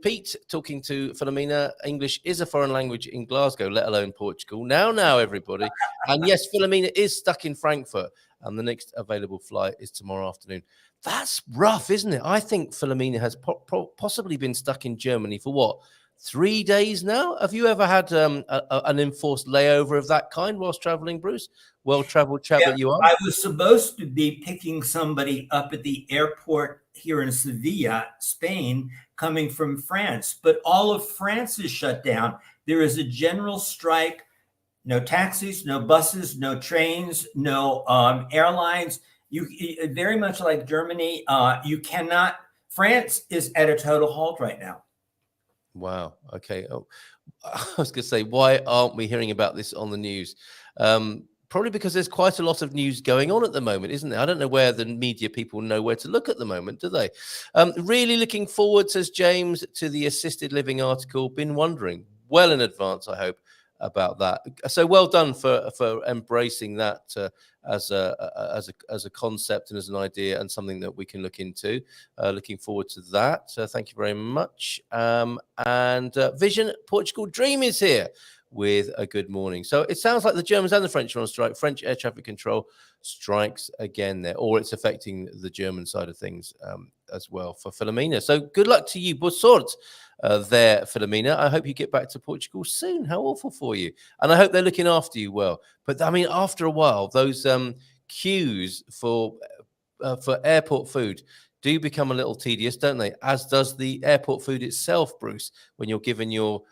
Pete talking to Philomena. English is a foreign language in Glasgow, let alone Portugal. Now, everybody. And yes, Philomena is stuck in Frankfurt, and the next available flight is tomorrow afternoon. That's rough, isn't it? I think Philomena has possibly been stuck in Germany for what? 3 days now? Have you ever had an enforced layover of that kind whilst traveling, Bruce? Well-traveled chap that you are. I was supposed to be picking somebody up at the airport here in Sevilla, Spain, coming from France, but all of France is shut down. There is a general strike. No taxis, no buses, no trains, no airlines. You very much like Germany. You cannot. France is at a total halt right now. Wow. Okay. Oh, I was going to say, why aren't we hearing about this on the news? probably because there's quite a lot of news going on at the moment, isn't there? I don't know where the media people know where to look at the moment, do they? Really looking forward, says James, to the assisted living article. Been wondering well in advance, I hope, about that. So well done for embracing that as a concept and as an idea and something that we can look into. Looking forward to that. Thank you very much. And Vision Portugal Dream is here with a good morning. So it sounds like the Germans and the French are on strike. French air traffic control strikes again there, or it's affecting the German side of things as well for Philomena. So good luck to you. Boa sorte there, Philomena. I hope you get back to Portugal soon. How awful for you. And I hope they're looking after you well. But I mean, after a while, those queues for airport food do become a little tedious, don't they? As does the airport food itself, Bruce, when you're given your...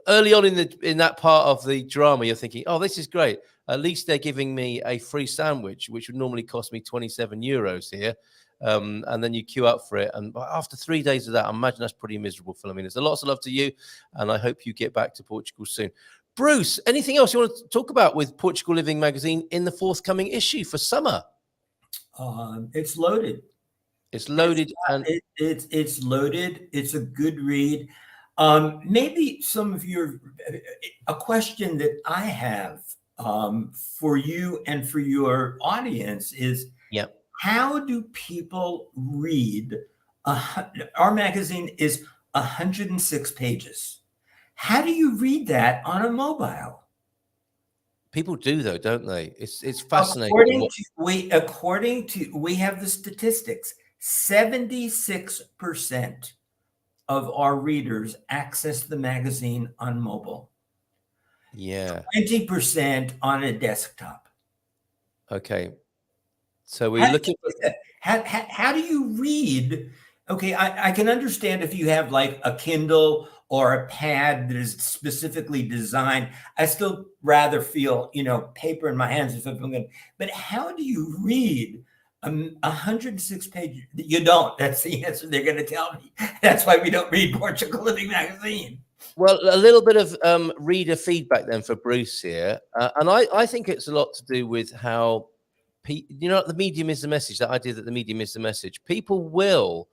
Early on in that part of the drama, you're thinking, oh, this is great. At least they're giving me a free sandwich, which would normally cost me 27 euros here. And then you queue up for it. And after 3 days of that, I imagine that's pretty miserable, Philomena. So lots of love to you. And I hope you get back to Portugal soon. Bruce, anything else you want to talk about with Portugal Living magazine in the forthcoming issue for summer? It's loaded. It's loaded. It's loaded. It's a good read. Maybe some of a question that I have for you and for your audience is, how do people read? Our magazine is 106 pages. How do you read that on a mobile? People do, though, don't they? It's fascinating. According to we have the statistics. 76% of our readers access the magazine on mobile. 20% on a desktop. Okay. So we're looking at how do you read? Okay, I can understand if you have like a Kindle or a pad that is specifically designed. I still rather feel, paper in my hands if I'm going. But how do you read 106 pages? You don't. That's the answer they're going to tell me. That's why we don't read Portugal Living magazine. Well, a little bit of reader feedback then for Bruce here. And I think it's a lot to do with how, the medium is the message, that idea that the medium is the message. People will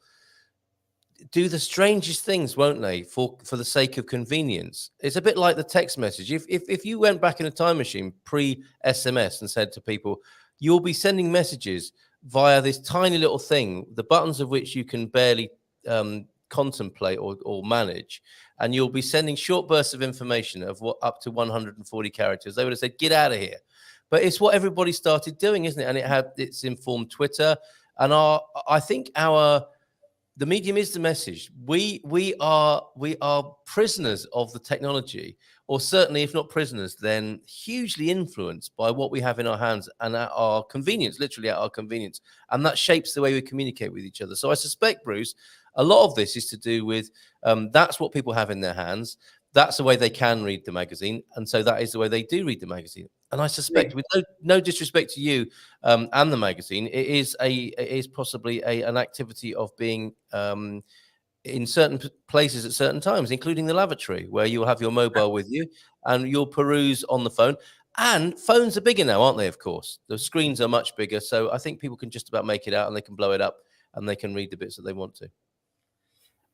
do the strangest things, won't they, for the sake of convenience. It's a bit like the text message. If you went back in a time machine pre-SMS and said to people, you'll be sending messages via this tiny little thing, the buttons of which you can barely contemplate or manage, and you'll be sending short bursts of information of up to 140 characters, they would have said, get out of here. But it's what everybody started doing, isn't it? And it's informed Twitter. And I think the medium is the message. We are prisoners of the technology, or certainly, if not prisoners, then hugely influenced by what we have in our hands and at our convenience, literally at our convenience. And that shapes the way we communicate with each other. So I suspect, Bruce, a lot of this is to do with that's what people have in their hands. That's the way they can read the magazine. And so that is the way they do read the magazine. And I suspect, with no disrespect to you and the magazine, it is possibly an activity of being in certain places at certain times, including the lavatory, where you'll have your mobile with you and you'll peruse on the phone. And phones are bigger now, aren't they? Of course, the screens are much bigger. So I think people can just about make it out, and they can blow it up and they can read the bits that they want to.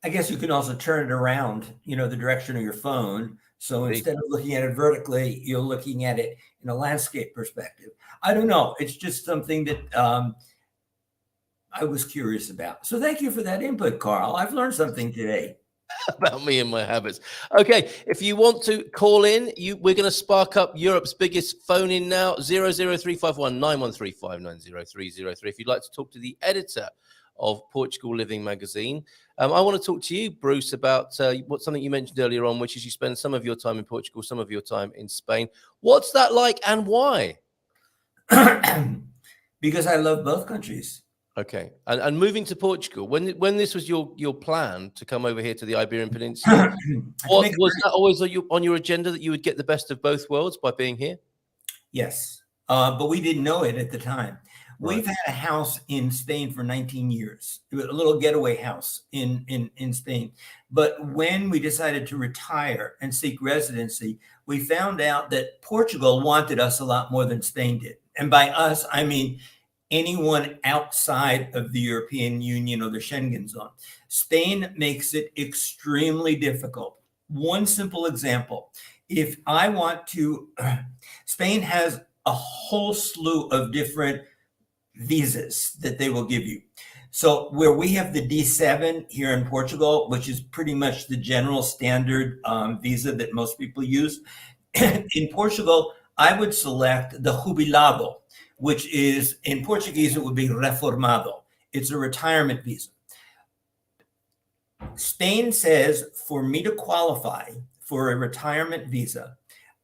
I guess you can also turn it around, the direction of your phone. So instead of looking at it vertically, you're looking at it in a landscape perspective. I don't know. It's just something that I was curious about. So thank you for that input, Carl. I've learned something today. About me and my habits. Okay, if you want to call in, we're going to spark up Europe's biggest phone in now, 00351 913 590 if you'd like to talk to the editor of Portugal Living magazine. I want to talk to you, Bruce, about something you mentioned earlier on, which is you spend some of your time in Portugal, some of your time in Spain. What's that like and why? Because I love both countries. Okay. And moving to Portugal, when this was your plan to come over here to the Iberian Peninsula, was that always on your agenda, that you would get the best of both worlds by being here? Yes, but we didn't know it at the time. We've had a house in Spain for 19 years, a little getaway house in Spain. But when we decided to retire and seek residency, we found out that Portugal wanted us a lot more than Spain did. And by us, I mean anyone outside of the European Union or the Schengen zone. Spain makes it extremely difficult. One simple example, if I want to, Spain has a whole slew of different visas that they will give you. So where we have the D7 here in Portugal, which is pretty much the general standard visa that most people use, in Portugal, I would select the jubilado, which is, in Portuguese, it would be reformado. It's a retirement visa. Spain says for me to qualify for a retirement visa,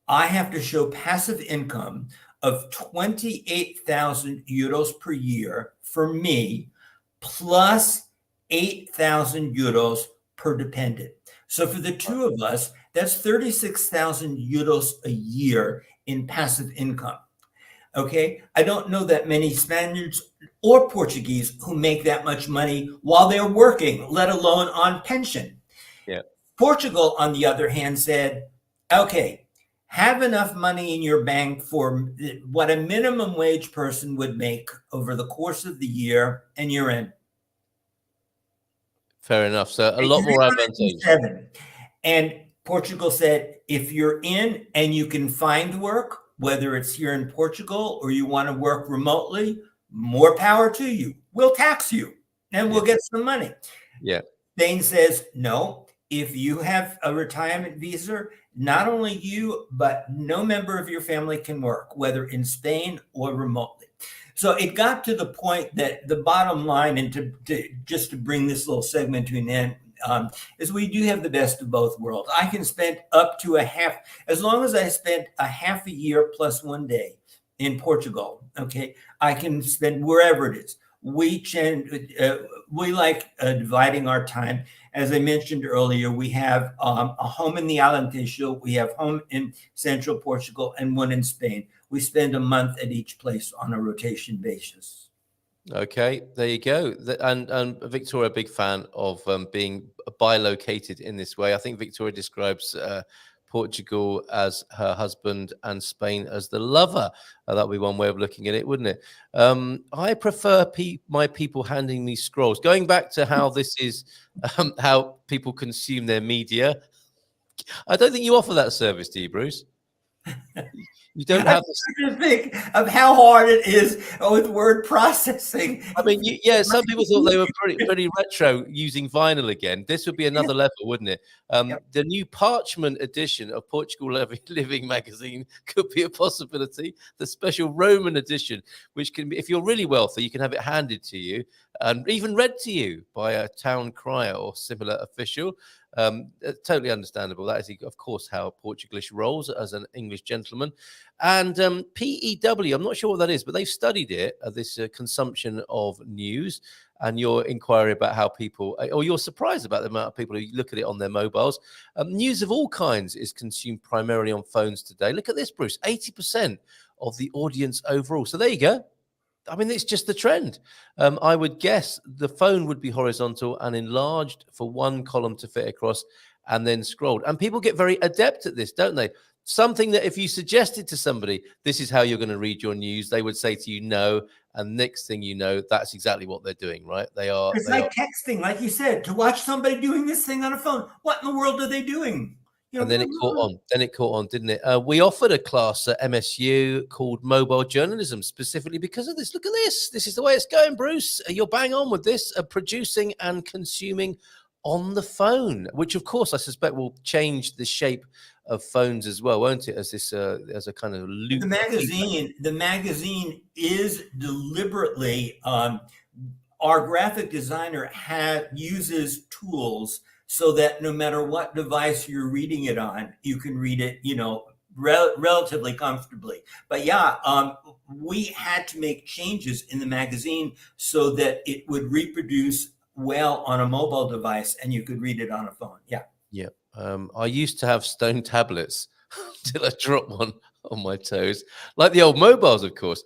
I have to show passive income of 28,000 euros per year for me, plus 8,000 euros per dependent. So for the two of us, that's 36,000 euros a year in passive income. Okay, I don't know that many Spaniards or Portuguese who make that much money while they're working, let alone on pension. Yeah. Portugal, on the other hand, said, okay, have enough money in your bank for what a minimum wage person would make over the course of the year, and you're in. Fair enough. So a lot more advantageous. And Portugal said, if you're in and you can find work, whether it's here in Portugal or you want to work remotely, more power to you. We'll tax you and we'll get some money. Yeah. Spain says, no, if you have a retirement visa, not only you, but no member of your family can work, whether in Spain or remotely. So it got to the point that the bottom line, and just to bring this little segment to an end, is we do have the best of both worlds. I can spend up to as long as I spend a half a year plus 1 day in Portugal, okay, I can spend wherever it is. We like dividing our time. As I mentioned earlier, we have a home in the Alentejo, we have home in central Portugal, and one in Spain. We spend a month at each place on a rotation basis. Okay, there you go. And Victoria, a big fan of being bilocated in this way. I think Victoria describes Portugal as her husband and Spain as the lover. That would be one way of looking at it, wouldn't it? I prefer my people handing me scrolls. Going back to how this is how people consume their media, I don't think you offer that service, do you, Bruce? You don't have to think of how hard it is with word processing. I mean, some people thought they were pretty retro using vinyl again. This would be another level, wouldn't it? The new parchment edition of Portugal Living magazine could be a possibility. The special Roman edition, which can be, if you're really wealthy, you can have it handed to you and even read to you by a town crier or similar official. Totally understandable. That is, of course, how Portuguese rolls as an English gentleman. And PEW, I'm not sure what that is, but they've studied it, this consumption of news, and your inquiry about how people, or you're surprised about the amount of people who look at it on their mobiles. News of all kinds is consumed primarily on phones today. Look at this, Bruce, 80% of the audience overall. So there you go. I mean, it's just the trend. I would guess the phone would be horizontal and enlarged for one column to fit across and then scrolled. And people get very adept at this, don't they? Something that if you suggested to somebody, this is how you're going to read your news, they would say to you, no. And next thing you know, that's exactly what they're doing, right? It's like texting, like you said, to watch somebody doing this thing on a phone. What in the world are they doing? And then it caught on. Then it caught on, didn't it? We offered a class at MSU called Mobile Journalism specifically because of this. Look at this. This is the way it's going, Bruce. You're bang on with this. Producing and consuming on the phone, which, of course, I suspect will change the shape of phones as well, won't it? As this, as a kind of loop. The magazine is deliberately. Our graphic designer uses tools so that no matter what device you're reading it on, you can read it, relatively comfortably. But we had to make changes in the magazine so that it would reproduce well on a mobile device and you could read it on a phone. Yeah. I used to have stone tablets until I dropped one on my toes, like the old mobiles, of course.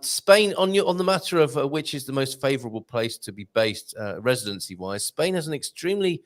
Spain, on the matter of which is the most favourable place to be based residency-wise, Spain has an extreme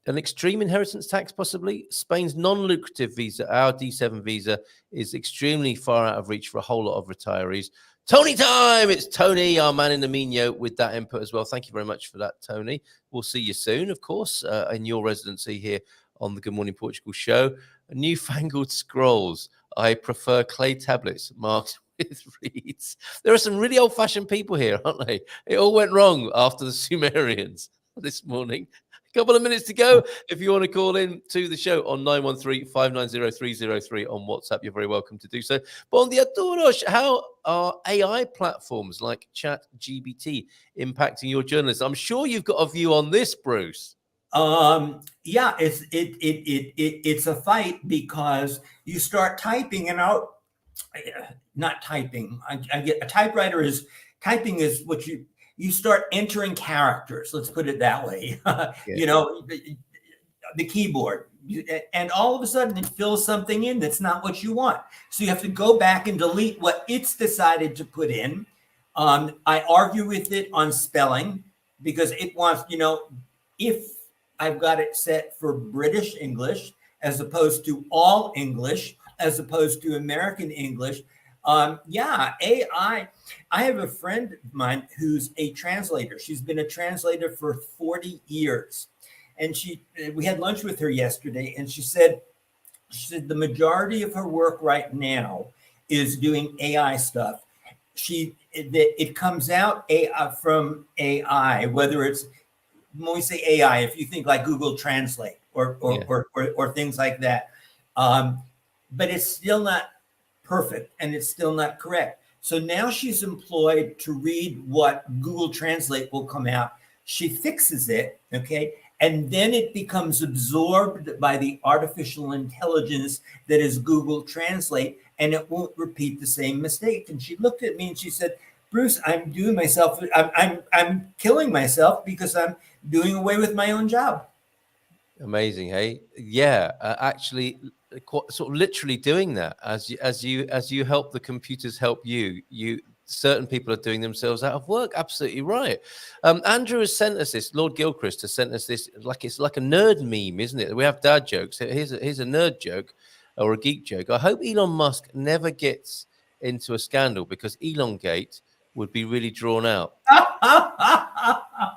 inheritance tax, possibly. Spain's non-lucrative visa, our D7 visa, is extremely far out of reach for a whole lot of retirees. Tony time! It's Tony, our man in the Mino, with that input as well. Thank you very much for that, Tony. We'll see you soon, of course, in your residency here on the Good Morning Portugal show. Newfangled scrolls. I prefer clay tablets marked with reeds. There are some really old-fashioned people here, aren't they? It all went wrong after the Sumerians this morning. Couple of minutes to go. If you want to call in to the show on 913-590-303 on WhatsApp, you're very welcome to do so. Bon dia todos. How are AI platforms like ChatGPT impacting your journalism? I'm sure you've got a view on this, Bruce. Yeah, it's a fight because you start typing and out. Not typing. I get a typewriter is typing is what you start entering characters. Let's put it that way. You know, the keyboard, and all of a sudden it fills something in that's not what you want. So you have to go back and delete what it's decided to put in. I argue with it on spelling because it wants, you know, if I've got it set for British English as opposed to all English, as opposed to American English. AI. I have a friend of mine who's a translator. She's been a translator for 40 years. And we had lunch with her yesterday, and she said the majority of her work right now is doing AI stuff. It comes out from AI, whether it's, when we say AI, if you think like Google Translate or things like that, but it's still not perfect and it's still not correct. So now she's employed to read what Google Translate will come out. She fixes it, okay? And then it becomes absorbed by the artificial intelligence that is Google Translate, and it won't repeat the same mistake. And she looked at me and she said, Bruce, I'm killing myself because I'm doing away with my own job. Amazing, hey? Yeah, actually, sort of literally doing that as you help the computers help you. Certain people are doing themselves out of work. Absolutely right. Andrew has sent us this. Lord Gilchrist has sent us this. It's like a nerd meme, isn't it? We have dad jokes. Here's a nerd joke or a geek joke. I hope Elon Musk never gets into a scandal because Elongate would be really drawn out.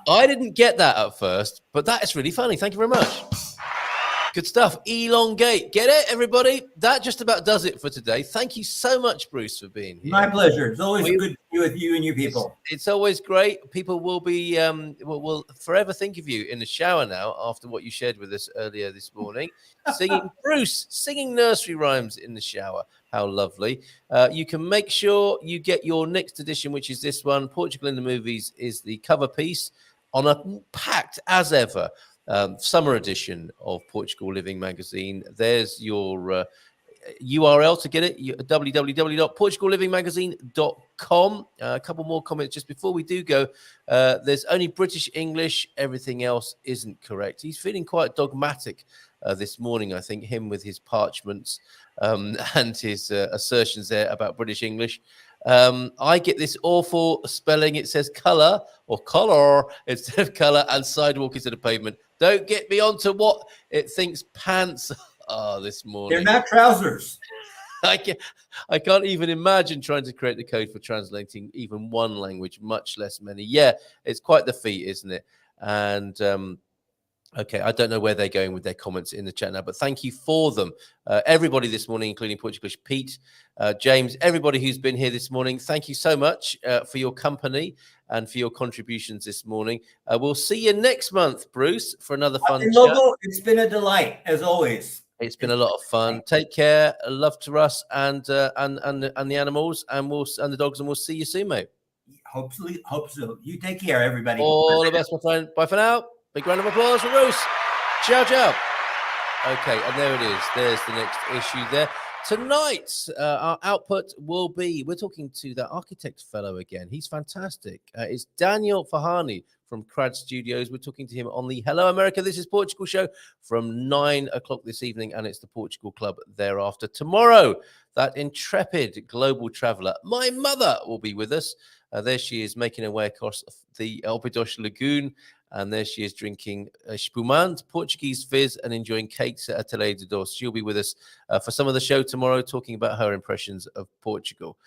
I didn't get that at first, but that is really funny. Thank you very much. Good stuff. Elongate. Get it, everybody? That just about does it for today. Thank you so much, Bruce, for being here. My pleasure. It's always good to be with you and your people. It's always great. People will be will forever think of you in the shower now after what you shared with us earlier this morning. Singing nursery rhymes in the shower. How lovely. You can make sure you get your next edition, which is this one. Portugal in the Movies is the cover piece on a packed, as ever, summer edition of Portugal Living magazine. There's your URL to get it, www.portugallivingmagazine.com. A couple more comments just before we do go. There's only British English. Everything else isn't correct. He's feeling quite dogmatic this morning, I think, him with his parchments and his assertions there about British English. I get this awful spelling. It says color or color instead of color and sidewalk instead of pavement. Don't get me onto what it thinks pants are this morning. They're not trousers. I can't even imagine trying to create the code for translating even one language, much less many. Yeah, it's quite the feat, isn't it? And okay, I don't know where they're going with their comments in the chat now, but thank you for them. Everybody this morning, including Portuguese Pete, James, everybody who's been here this morning, thank you so much for your company and for your contributions this morning. We'll see you next month, Bruce, for another fun chat. It's been a delight, as always. It's been a lot of fun. Take care. Love to Russ and the animals and the dogs, and we'll see you soon, mate. Hope so. You take care, everybody. All the best, my friend. Bye for now. Big round of applause for Bruce. Ciao, ciao. Okay, and there it is. There's the next issue there. Tonight, our output will be, we're talking to the architect fellow again. He's fantastic. It's Daniel Fahani from Crad Studios. We're talking to him on the Hello America, This is Portugal show from 9 o'clock this evening, and it's the Portugal Club thereafter. Tomorrow, that intrepid global traveler, my mother, will be with us. There she is making her way across the Alpidosh Lagoon. And there she is drinking espumante, Portuguese fizz, and enjoying cakes at Atelier de Dos. She'll be with us for some of the show tomorrow, talking about her impressions of Portugal.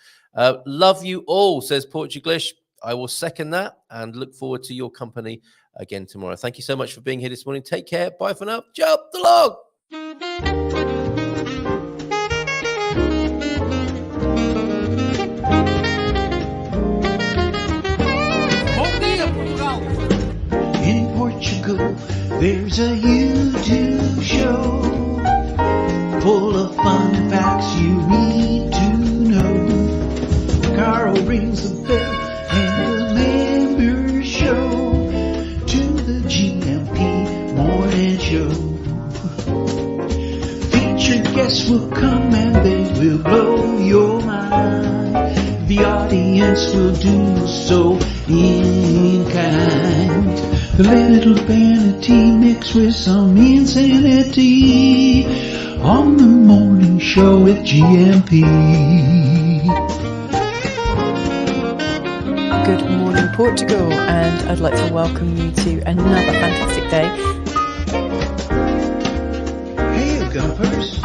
Love you all, says Portuglish. I will second that and look forward to your company again tomorrow. Thank you so much for being here this morning. Take care. Bye for now. Jump the log. In Portugal, there's a YouTube show full of fun facts you need to know. Carl rings the bell and the members show to the GMP morning show. Featured guests will come and they will blow your mind. The audience will do so in kind. The little vanity mixed with some insanity on the morning show with GMP. Good morning, Portugal, and I'd like to welcome you to another fantastic day. Hey, Gumpers.